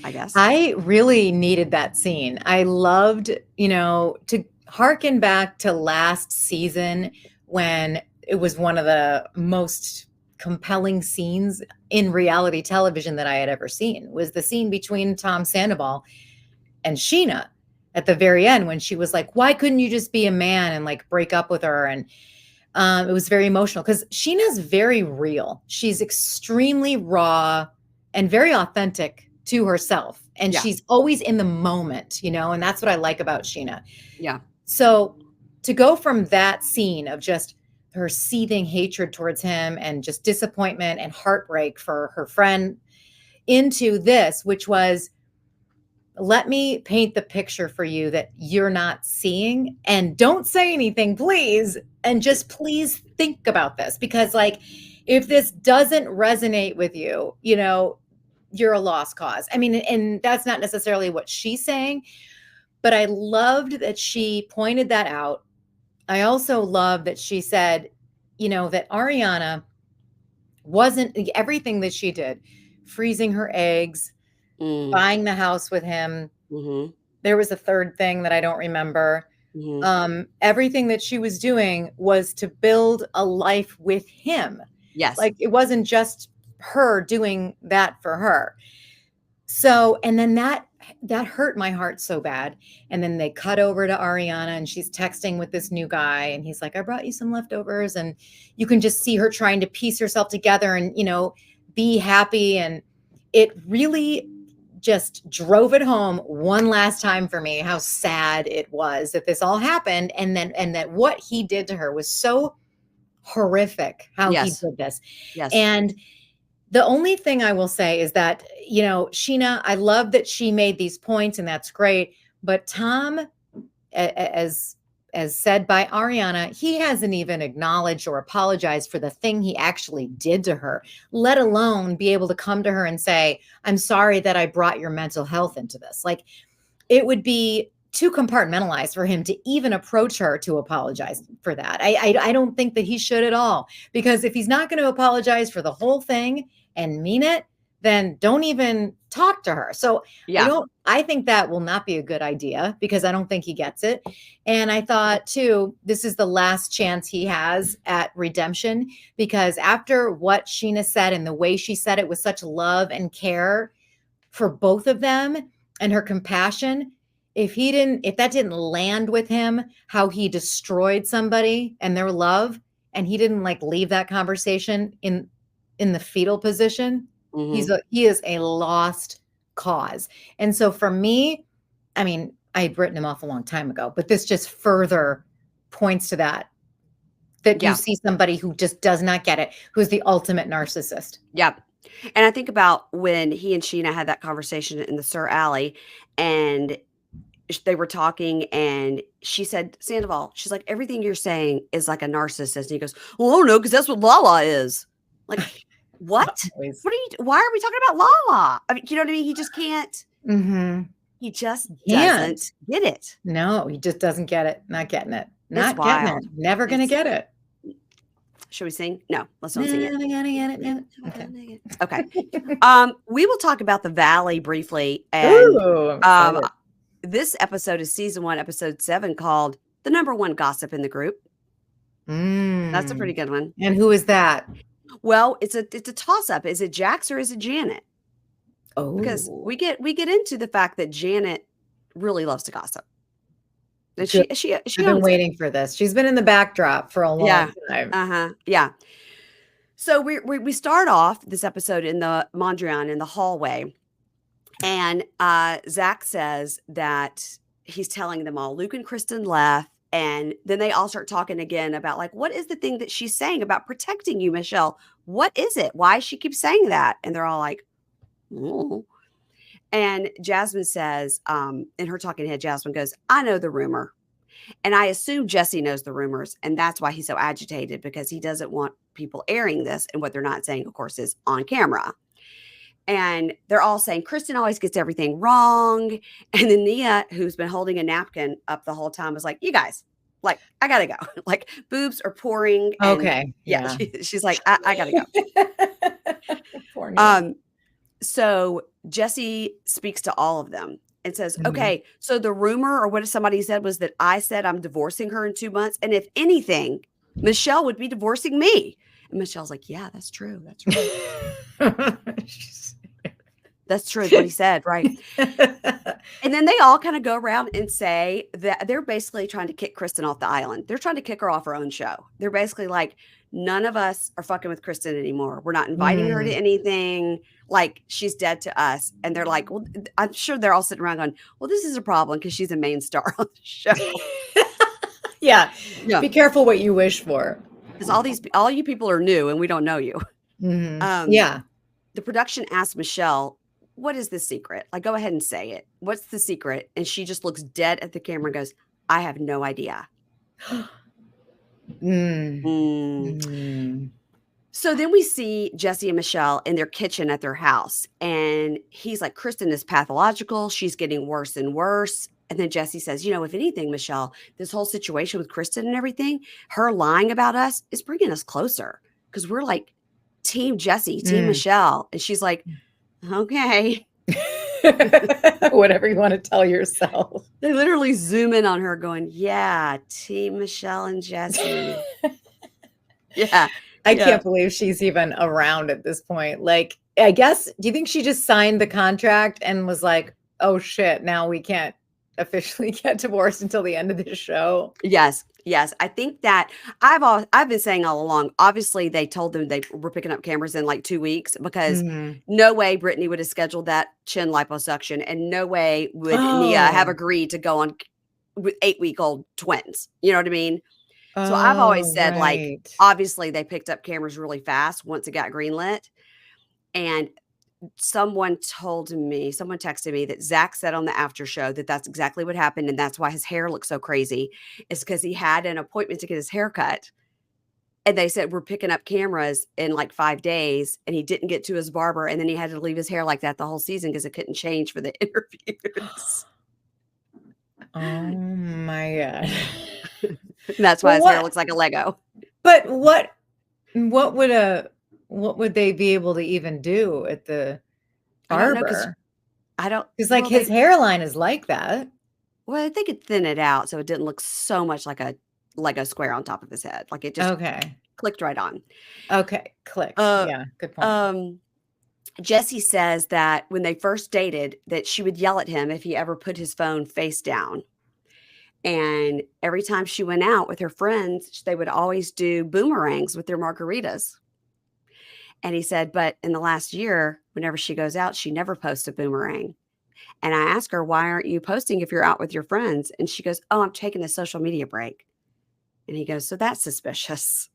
I guess. I really needed that scene. I loved, you know, to harken back to last season when it was one of the most compelling scenes in reality television that I had ever seen, was the scene between Tom Sandoval and Sheena at the very end, when she was like, why couldn't you just be a man and like break up with her? And it was very emotional because Sheena's very real. She's extremely raw and very authentic to herself. And she's always in the moment, you know, and that's what I like about Sheena. Yeah. So to go from that scene of just her seething hatred towards him and just disappointment and heartbreak for her friend into this, which was, let me paint the picture for you that you're not seeing, and don't say anything, please. And just please think about this, because like, if this doesn't resonate with you, you know, you're a lost cause. I mean, and that's not necessarily what she's saying, but I loved that she pointed that out. I also love that she said, you know, that Ariana wasn't everything that she did, freezing her eggs, buying the house with him. There was a third thing that I don't remember. Everything that she was doing was to build a life with him. Yes. Like, it wasn't just her doing that for her. So, and then that hurt my heart so bad. And then they cut over to Ariana and she's texting with this new guy. And he's like, I brought you some leftovers. And you can just see her trying to piece herself together and, you know, be happy. And it really just drove it home one last time for me, how sad it was that this all happened. And that what he did to her was so horrific, how he did this. Yes. And the only thing I will say is that, you know, Sheena, I love that she made these points and that's great. But Tom, as said by Ariana, he hasn't even acknowledged or apologized for the thing he actually did to her, let alone be able to come to her and say, I'm sorry that I brought your mental health into this. Like, it would be too compartmentalized for him to even approach her to apologize for that. I don't think that he should at all, because if he's not going to apologize for the whole thing and mean it, then don't even talk to her. So I think that will not be a good idea, because I don't think he gets it. And I thought too, this is the last chance he has at redemption, because after what Sheena said and the way she said it with such love and care for both of them and her compassion, if that didn't land with him, how he destroyed somebody and their love, and he didn't like leave that conversation in the fetal position, Mm-hmm. he is a lost cause. And so for me, I mean, I had written him off a long time ago, but this just further points to that you Yeah. see somebody who just does not get it, who's the ultimate narcissist. Yep. And I think about when he and Sheena had that conversation in the Sir Alley, and they were talking, and she said, Sandoval, she's like, everything you're saying is like a narcissist. And he goes, well, I don't know, because that's what Lala is. Like, what? Always. Why are we talking about Lala? I mean, you know what I mean? He just can't. Mm-hmm. He just doesn't get it. No, he just doesn't get it. Not getting it. Not It's getting wild. it. Never going to get it. Should we sing? No, let's not sing it. Never gonna get it. Okay. We will talk about the Valley briefly. And Ooh, this episode is season 1, episode 7, called The Number One Gossip in the Group. That's a pretty good one. And who is that? Well, it's a toss-up. Is it Jax or is it Janet? Oh, because we get into the fact that Janet really loves to gossip. And she I've been waiting for this. She's been in the backdrop for a long time. Yeah. So we start off this episode in the Mondrian in the hallway, and Zach says that he's telling them all Luke and Kristen left, and then they all start talking again about like, what is the thing that she's saying about protecting you, Michelle? What is it? Why she keeps saying that? And they're all like, oh. And Jasmine says, in her talking head, Jasmine goes, I know the rumor. And I assume Jesse knows the rumors. And that's why he's so agitated, because he doesn't want people airing this. And what they're not saying, of course, is on camera. And they're all saying Kristen always gets everything wrong. And then Nia, who's been holding a napkin up the whole time, was like, you guys, like, I got to go. Like, boobs are pouring. And okay. Yeah. She's like, I got to go. Poor Nia. So Jesse speaks to all of them and says, okay, so the rumor, or what somebody said, was that I said I'm divorcing her in 2 months. And if anything, Michelle would be divorcing me. And Michelle's like, yeah, that's true. That's right. That's true. What he said. Right. And then they all kind of go around and say that they're basically trying to kick Kristen off the island. They're trying to kick her off her own show. They're basically like, none of us are fucking with Kristen anymore. We're not inviting her to anything. Like, she's dead to us. And they're like, well, I'm sure they're all sitting around going, well, this is a problem because she's a main star on the show. Yeah. Be careful what you wish for. Because all you people are new and we don't know you. Yeah. The production asked Michelle, what is the secret? Like, go ahead and say it. What's the secret? And she just looks dead at the camera and goes, I have no idea. So then we see Jesse and Michelle in their kitchen at their house. And he's like, Kristen is pathological. She's getting worse and worse. And then Jesse says, you know, if anything, Michelle, this whole situation with Kristen and everything, her lying about us is bringing us closer. Because we're like team Jesse, team Michelle. And she's like, okay. Whatever you want to tell yourself. They literally zoom in on her going, yeah, team Michelle and Jesse. Yeah. I can't believe she's even around at this point. Like, I guess, do you think she just signed the contract and was like, oh shit, now we can't officially get divorced until the end of the show? Yes. I think that I've been saying all along, obviously they told them they were picking up cameras in like 2 weeks, because no way Britney would have scheduled that chin liposuction, and no way would Nia have agreed to go on with 8-week-old twins. You know what I mean? So I've always said, like, obviously they picked up cameras really fast once it got greenlit. And someone texted me that Zach said on the after show that that's exactly what happened. And that's why his hair looks so crazy, is because he had an appointment to get his hair cut. And they said, we're picking up cameras in like 5 days. And he didn't get to his barber. And then he had to leave his hair like that the whole season because it couldn't change for the interviews. Oh my God. And that's why his hair looks like a Lego. But what would they be able to even do at the barber? I don't, because like his hairline is like that. Well, they could thin it out so it didn't look so much like a Lego square on top of his head. Like, it just clicked right on. Okay, clicked. Yeah, good point. Jesse says that when they first dated, that she would yell at him if he ever put his phone face down. And every time she went out with her friends, they would always do boomerangs with their margaritas. And he said, but in the last year, whenever she goes out, she never posts a boomerang. And I asked her, why aren't you posting if you're out with your friends? And she goes, oh, I'm taking a social media break. And he goes, so that's suspicious.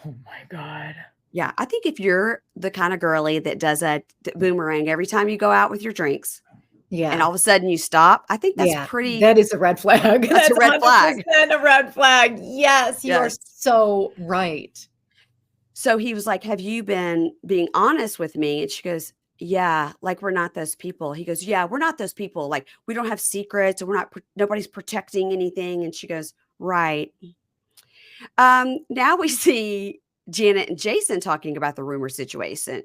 Oh my God. Yeah. I think if you're the kind of girly that does a boomerang every time you go out with your drinks, and all of a sudden you stop, I think that's that is a red flag. That's a red flag. A red flag. Yes, you are so right. So he was like, have you been being honest with me? And she goes, yeah, like we're not those people. He goes, yeah, we're not those people. Like we don't have secrets and nobody's protecting anything. And she goes, right. Now we see Janet and Jason talking about the rumor situation.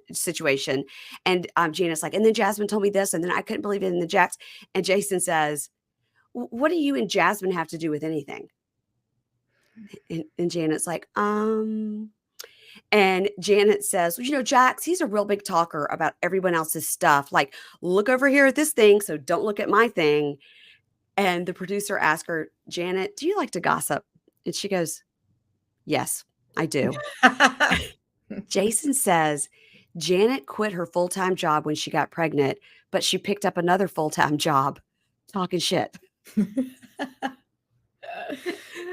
And Janet's like, and then Jasmine told me this, and then I couldn't believe it in the Jax. And Jason says, what do you and Jasmine have to do with anything? And Janet's like, and Janet says, well, Jax, he's a real big talker about everyone else's stuff. Like, look over here at this thing, so don't look at my thing. And the producer asked her, Janet, do you like to gossip? And she goes, yes, I do. Jason says, Janet quit her full-time job when she got pregnant, but she picked up another full-time job talking shit.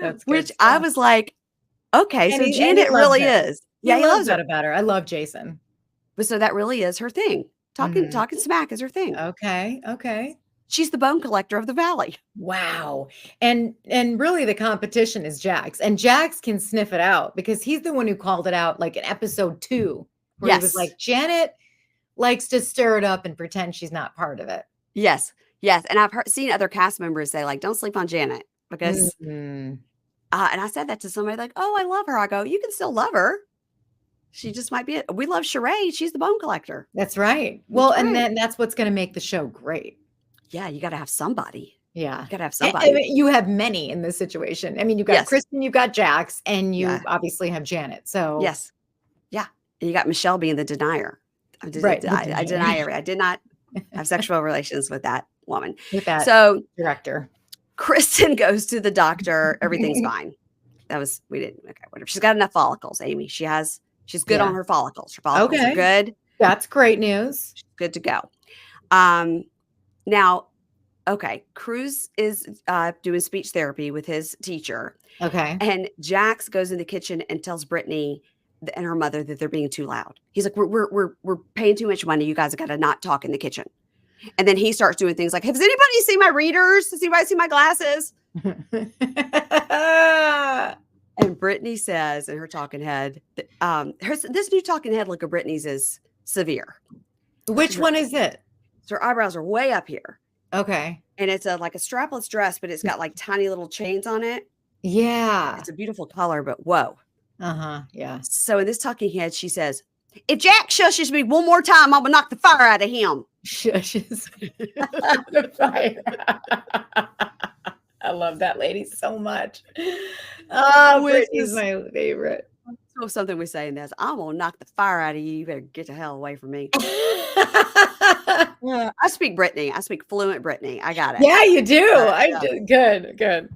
That's Which I was like, okay, so Janet really is. Yeah, he loves that about her. I love Jason. But so that really is her thing. Talking smack is her thing. Okay. She's the bone collector of the Valley. Wow. And really the competition is Jax. And Jax can sniff it out because he's the one who called it out like in episode 2. Where he was like, Janet likes to stir it up and pretend she's not part of it. Yes. And I've seen other cast members say like, don't sleep on Janet because, and I said that to somebody like, oh, I love her. I go, you can still love her. She just might be we love Sheree. She's the bone collector. That's right. Well, and then that's what's going to make the show great. Yeah. You got to have somebody. Yeah. You got to have somebody. You have many in this situation. I mean, you've got Kristen, you've got Jax, and you obviously have Janet. So yes. Yeah. And you got Michelle being the denier. I deny her. I did not have sexual relations with that woman. With that director. Kristen goes to the doctor. Everything's fine. Okay, whatever. She's got enough follicles, Amy. She's good on her follicles. Her follicles are good. That's great news. She's good to go. Now, okay, Cruz is doing speech therapy with his teacher. Okay. And Jax goes in the kitchen and tells Britney and her mother that they're being too loud. He's like, we're paying too much money. You guys have got to not talk in the kitchen. And then he starts doing things like, has anybody seen my readers? Has anybody seen my glasses? And Britney says in her talking head, this new talking head look of Britney's is severe. Which one is it? So her eyebrows are way up here. Okay. And it's like a strapless dress, but it's got like tiny little chains on it. Yeah. It's a beautiful color, but whoa. Yeah. So in this talking head, she says, if Jack shushes me one more time, I will knock the fire out of him. Shushes the fire. I love that lady so much. Oh, Britney's my favorite. So something we say in this, I'm going to knock the fire out of you. You better get the hell away from me. I speak Britney. I speak fluent Britney. I got it. Yeah, you do. I do. Good.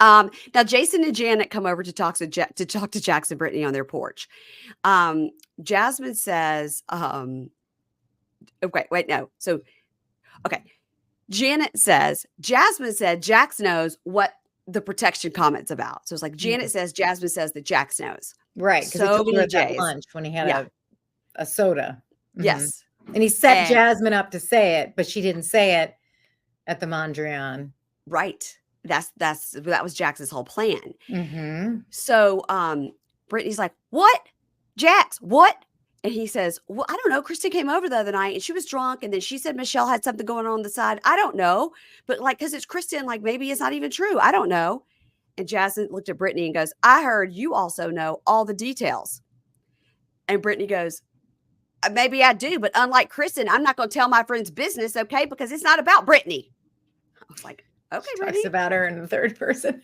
Now Jason and Janet come over to talk to Jax and Britney on their porch. Jasmine says, Janet says, Jasmine said Jax knows what the protection comment's about. So it's like Janet says, Jasmine says that Jax knows. Right. Because so he told her at lunch when he had a soda. Mm-hmm. Yes. And he set Jasmine up to say it, but she didn't say it at the Mondrian. Right. That was Jax's whole plan. Mm-hmm. So Brittany's like, what? Jax, what? And he says, well, I don't know. Kristen came over the other night and she was drunk. And then she said Michelle had something going on the side. I don't know. But like, because it's Kristen, like maybe it's not even true. I don't know. And Jasmine looked at Brittany and goes, I heard you also know all the details. And Brittany goes, maybe I do. But unlike Kristen, I'm not going to tell my friend's business, okay? Because it's not about Brittany. I was like, okay, Brittany. Talks about her in the third person.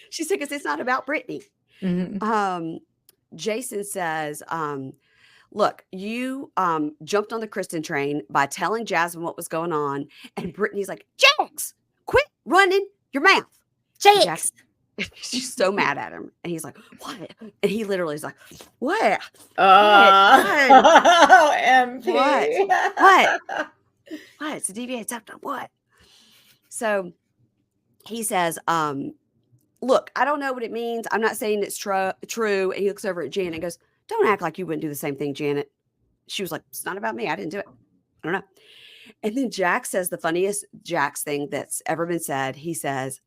She said, because it's not about Brittany. Mm-hmm. Jason says, look, you jumped on the Kristen train by telling Jasmine what was going on. And Brittany's like, Jax, quit running your mouth. Jax. She's so mad at him. And he's like, what? And he literally is like, what? MP. What? What? It's a deviate septum. What? So he says, look, I don't know what it means. I'm not saying it's true. And he looks over at Janet and goes, don't act like you wouldn't do the same thing, Janet. She was like, it's not about me. I didn't do it. I don't know. And then Jax says the funniest Jax thing that's ever been said. He says,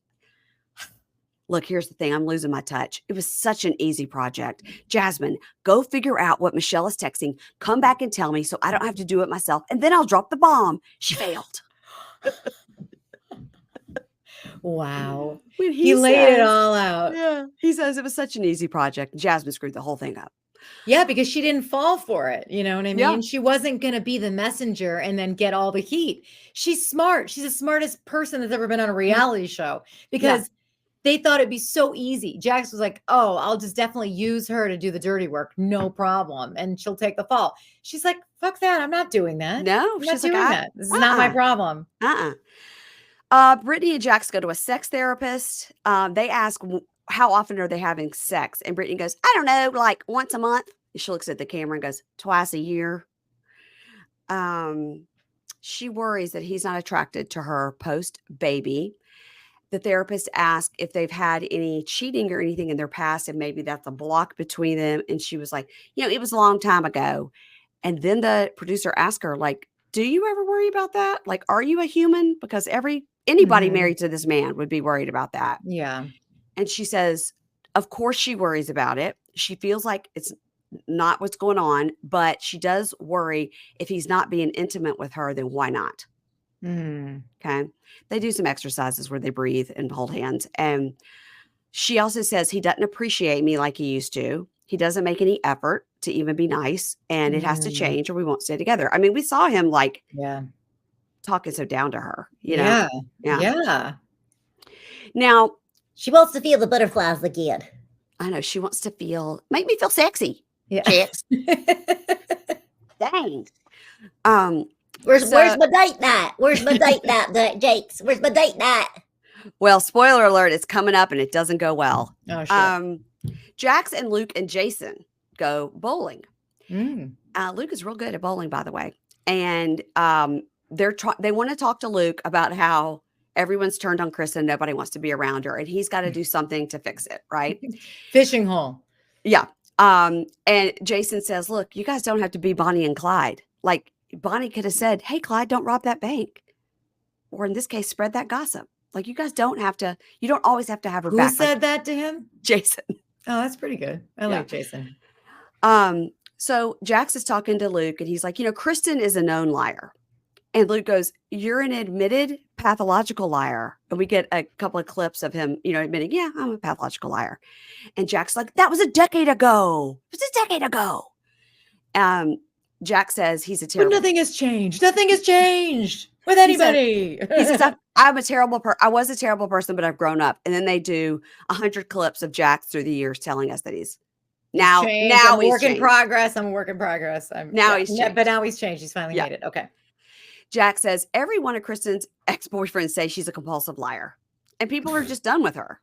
look, here's the thing. I'm losing my touch. It was such an easy project. Jasmine, go figure out what Michelle is texting. Come back and tell me so I don't have to do it myself. And then I'll drop the bomb. She failed. Wow. He laid it all out. Yeah. He says it was such an easy project. Jasmine screwed the whole thing up. Yeah, because she didn't fall for it. You know what I mean? Yeah. She wasn't going to be the messenger and then get all the heat. She's smart. She's the smartest person that's ever been on a reality show because they thought it'd be so easy. Jax was like, oh, I'll just definitely use her to do the dirty work. No problem. And she'll take the fall. She's like, fuck that. I'm not doing that. No, I'm she's not doing like, that. This is not my problem. Brittany and Jax go to a sex therapist. They ask, how often are they having sex? And Brittany goes, I don't know, like once a month. She looks at the camera and goes, twice a year. She worries that he's not attracted to her post-baby. The therapist asks if they've had any cheating or anything in their past, and maybe that's a block between them. And she was like, it was a long time ago. And then the producer asked her, like, do you ever worry about that? Like, are you a human? Because anybody married to this man would be worried about that. Yeah. And she says, of course she worries about it. She feels like it's not what's going on, but she does worry if he's not being intimate with her, then why not? Okay. They do some exercises where they breathe and hold hands. And she also says he doesn't appreciate me like he used to. He doesn't make any effort to even be nice, and it has to change or we won't stay together. I mean, we saw him talking so down to her, Yeah. Now she wants to feel the butterflies again. I know she wants to make me feel sexy. Yeah. Dang. Where's my date night? Where's my date night, Jakes? Where's my date night? Well, spoiler alert, it's coming up and it doesn't go well. Oh, shit. Jax and Luke and Jason go bowling. Luke is real good at bowling, by the way. And they want to talk to Luke about how everyone's turned on Kristen. Nobody wants to be around her. And he's got to do something to fix it, right? Fishing hole. Yeah. And Jason says, look, you guys don't have to be Bonnie and Clyde. Like, Bonnie could have said, hey, Clyde, don't rob that bank. Or in this case, spread that gossip. Like, you guys don't always have to have her back. Who said that to him? Jason. Oh, that's pretty good. I like Jason. So Jax is talking to Luke and he's like, Kristen is a known liar. And Luke goes, you're an admitted pathological liar. And we get a couple of clips of him, admitting, yeah, I'm a pathological liar. And Jack's like, that was a decade ago. It was a decade ago. Jack says he's a terrible. But nothing has changed. Nothing has changed with anybody. He says, I'm a terrible I was a terrible person, but I've grown up. And then they do 100 clips of Jack through the years telling us that he's now I'm he's a work in changed. progress. I'm a work in progress. He's changed. But now he's changed. He's finally made it. Okay. Jack says every one of Kristen's ex-boyfriends say she's a compulsive liar. And people are just done with her.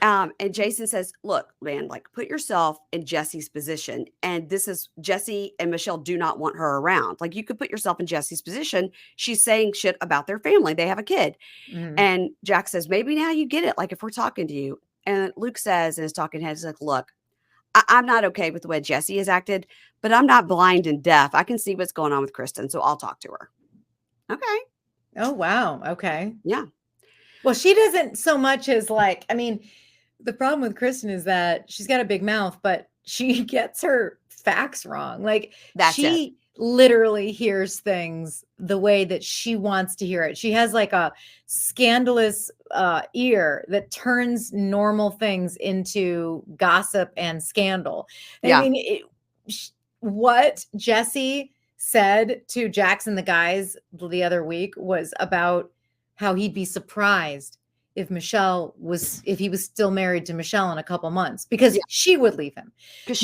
And Jason says, look, man, like, put yourself in Jesse's position. And this is Jesse and Michelle do not want her around. Like, you could put yourself in Jesse's position. She's saying shit about their family. They have a kid. And Jack says, maybe now you get it. Like, if we're talking to you. And Luke says in his talking head, he's like, look, I'm not okay with the way Jesse has acted, but I'm not blind and deaf. I can see what's going on with Kristen. So I'll talk to her. Okay. Oh, wow. Okay. Yeah. Well, she doesn't so much as the problem with Kristen is that she's got a big mouth, but she gets her facts wrong. Like, she literally hears things the way that she wants to hear it. She has like a scandalous ear that turns normal things into gossip and scandal. I mean, what Jesse said to Jackson, the guys, the other week was about how he'd be surprised if he was still married to Michelle in a couple months because she would leave him.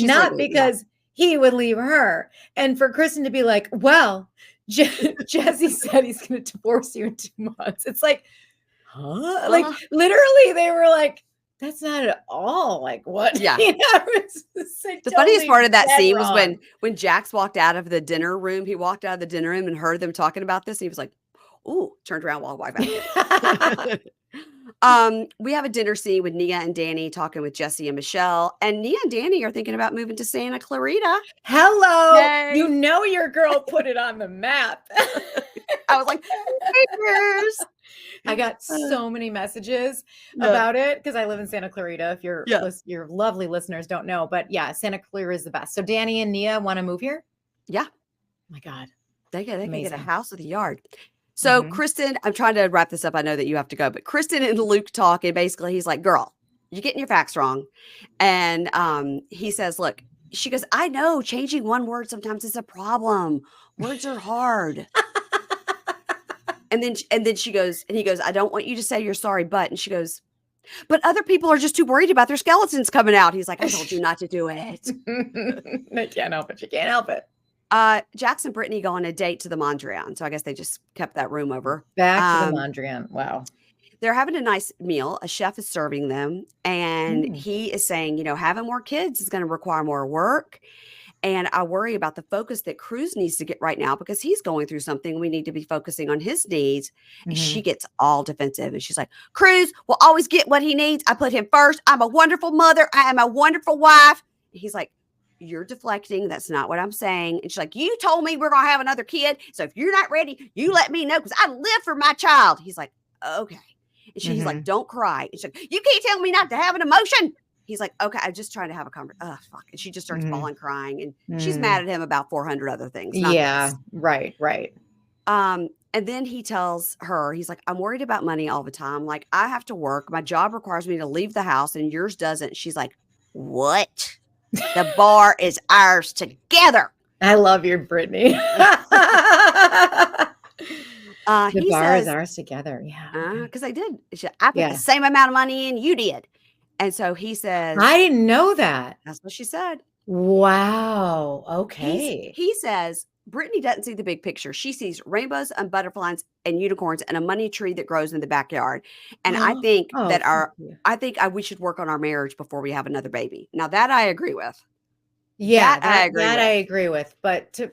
Not because he would leave her. And for Kristen to be like, well, Jesse said he's going to divorce you in 2 months. It's like, huh? Like literally they were like, that's not at all like what. Yeah. It's like the funniest part of that scene wrong. was when Jax walked out of the dinner room. He walked out of the dinner room and heard them talking about this. And he was like, ooh, turned around while walked back. We have a dinner scene with Nia and Danny talking with Jesse and Michelle. And Nia and Danny are thinking about moving to Santa Clarita. Hello. Yay. You know your girl put it on the map. I was like, papers. I got so many messages about it because I live in Santa Clarita. If your lovely listeners don't know, but yeah, Santa Clarita is the best. So Danny and Nia want to move here? Yeah. Oh my God. They can get a house with a yard. So Kristen, I'm trying to wrap this up. I know that you have to go, but Kristen and Luke talk, and basically he's like, girl, you're getting your facts wrong. And he says, look, she goes, I know changing one word sometimes is a problem. Words are hard. And then she goes, and he goes, I don't want you to say you're sorry, but, and she goes, but other people are just too worried about their skeletons coming out. He's like, I told you not to do it. I can't help it. You can't help it. Jax and Britney go on a date to the Mondrian. So I guess they just kept that room over. Back to the Mondrian. Wow. They're having a nice meal. A chef is serving them. And he is saying, you know, having more kids is going to require more work. And I worry about the focus that Cruz needs to get right now because he's going through something. We need to be focusing on his needs. And she gets all defensive. And she's like, Cruz will always get what he needs. I put him first. I'm a wonderful mother. I am a wonderful wife. And he's like, you're deflecting. That's not what I'm saying. And she's like, you told me we're going to have another kid. So if you're not ready, you let me know because I live for my child. He's like, okay. And she's like, don't cry. And she's like, you can't tell me not to have an emotion. He's like, okay, I'm just trying to have a conversation. Oh, fuck. And she just starts bawling, crying. And she's mad at him about 400 other things. Yeah, this. right. And then he tells her, he's like, I'm worried about money all the time. Like, I have to work. My job requires me to leave the house and yours doesn't. She's like, what? The bar is ours together. I love your Britney. The bar is ours together. Yeah. Because I did. I put the same amount of money in you did. And so he says, I didn't know that. That's what she said. Wow. Okay. He says, Brittany doesn't see the big picture. She sees rainbows and butterflies and unicorns and a money tree that grows in the backyard. And I think we should work on our marriage before we have another baby. Now that I agree with. Yeah, I agree with. But to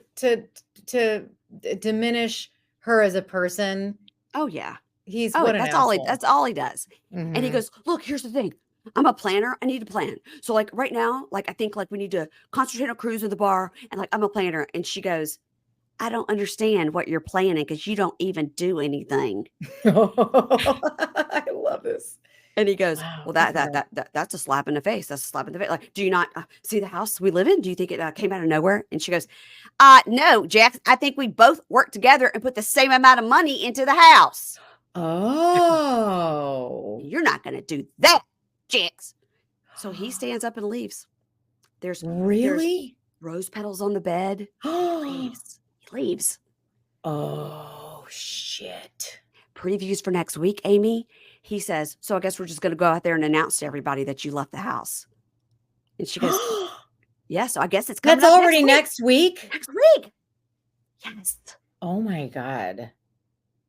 diminish her as a person. Oh yeah. That's all he does. And he goes, look, here's the thing. I'm a planner. I need a plan. So like right now, like I think like we need to concentrate on Cruz at the bar and like I'm a planner. And she goes, I don't understand what you're planning because you don't even do anything. I love this. And he goes, well, that's a slap in the face. That's a slap in the face. Like, do you not see the house we live in? Do you think it came out of nowhere? And she goes, no, Jax, I think we both worked together and put the same amount of money into the house. Oh, you're not going to do that, Jax. So he stands up and leaves. There's rose petals on the bed. He leaves. Oh, shit. Previews for next week, Amy. He says, so I guess we're just going to go out there and announce to everybody that you left the house. And she goes, yeah, so I guess it's coming That's up already next week? Next week. Yes. Oh, my God.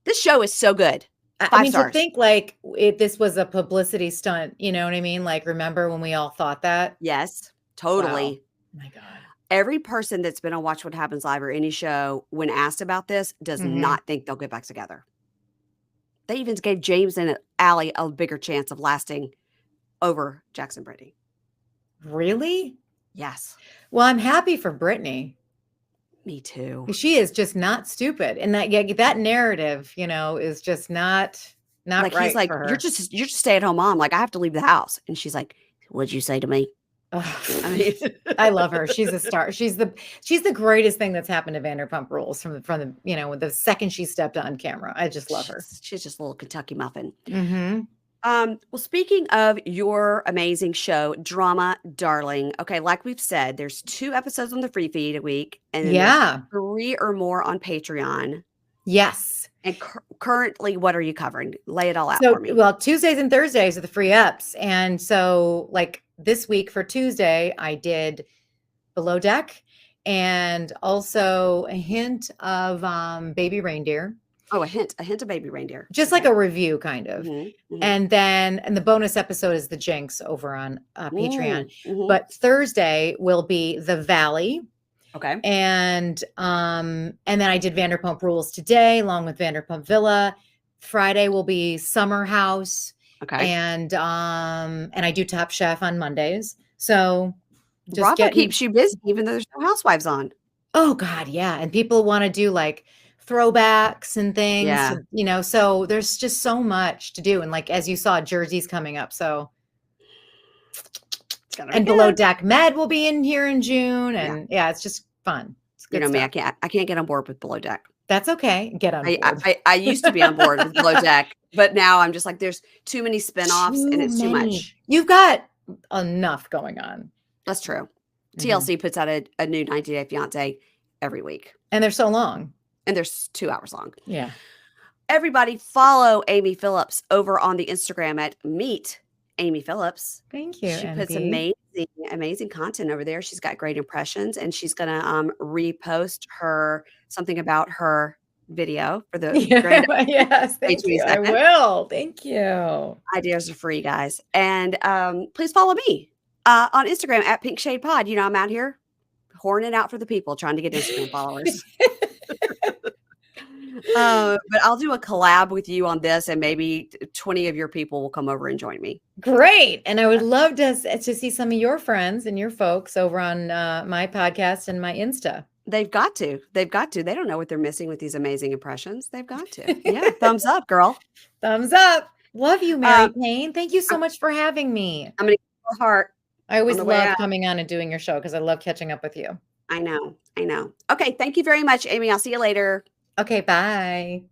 This show is so good. 5 stars. To think like this was a publicity stunt, you know what I mean? Like, remember when we all thought that? Yes, totally. Wow. Oh my God. Every person that's been on Watch What Happens Live or any show, when asked about this, does not think they'll get back together. They even gave James and Allie a bigger chance of lasting over Jackson Brittany. Really? Yes. Well, I'm happy for Brittany. Me too. She is just not stupid. And that narrative, you know, is just not like right he's like, for her. You're just stay-at-home mom. Like, I have to leave the house. And she's like, what'd you say to me? I mean, I love her. She's a star. She's the greatest thing that's happened to Vanderpump Rules from the you know, the second she stepped on camera. I just love her. She's just a little Kentucky muffin. Mm-hmm. Well, speaking of your amazing show, Drama Darling. Okay, like we've said, there's 2 episodes on the free feed a week, and then 3 or more on Patreon. Yes. And currently, what are you covering? Lay it all out for me. Well, Tuesdays and Thursdays are the free ups, and so like this week for Tuesday, I did Below Deck, and also a hint of Baby Reindeer. Oh, a hint of Baby Reindeer. Just like a review, kind of. Mm-hmm. And the bonus episode is the Jinx over on Patreon. Mm-hmm. But Thursday will be the Valley. Okay. And then I did Vanderpump Rules today, along with Vanderpump Villa. Friday will be Summer House. Okay. And I do Top Chef on Mondays. So Bravo keeps you busy, even though there's no housewives on. Oh God, yeah. And people want to do like throwbacks and things, Yeah. you know, so there's just so much to do. And like, as you saw, Jersey's coming up. So, and Below Deck Med will be in here in June. And yeah, it's just fun. It's good me, stuff. I can't get on board with Below Deck. That's okay. Get on board. I used to be on board with Below Deck, but now I'm just like, there's too many spinoffs and it's too much. You've got enough going on. That's true. TLC puts out a new 90 Day Fiance every week. And they're so long. And they're 2 hours long. Yeah. Everybody follow Amy Phillips over on the Instagram at Meet Amy Phillips. Thank you. She puts amazing content over there. She's got great impressions, and she's going to repost something about her video for the grand. Yes, thank you. I will. Thank you. Ideas are free, guys. And please follow me on Instagram at Pink Shade Pod. You know, I'm out here horning out for the people, trying to get Instagram followers. But I'll do a collab with you on this, and maybe 20 of your people will come over and join me. Great. And I would love to see some of your friends and your folks over on my podcast and my Insta. They've got to. They don't know what they're missing with these amazing impressions. They've got to. Yeah. Thumbs up, girl. Thumbs up. Love you, Mary Payne. Thank you so much for having me. I'm going to give you a heart. I always love coming on and doing your show because I love catching up with you. I know. Okay. Thank you very much, Amy. I'll see you later. Okay. Bye.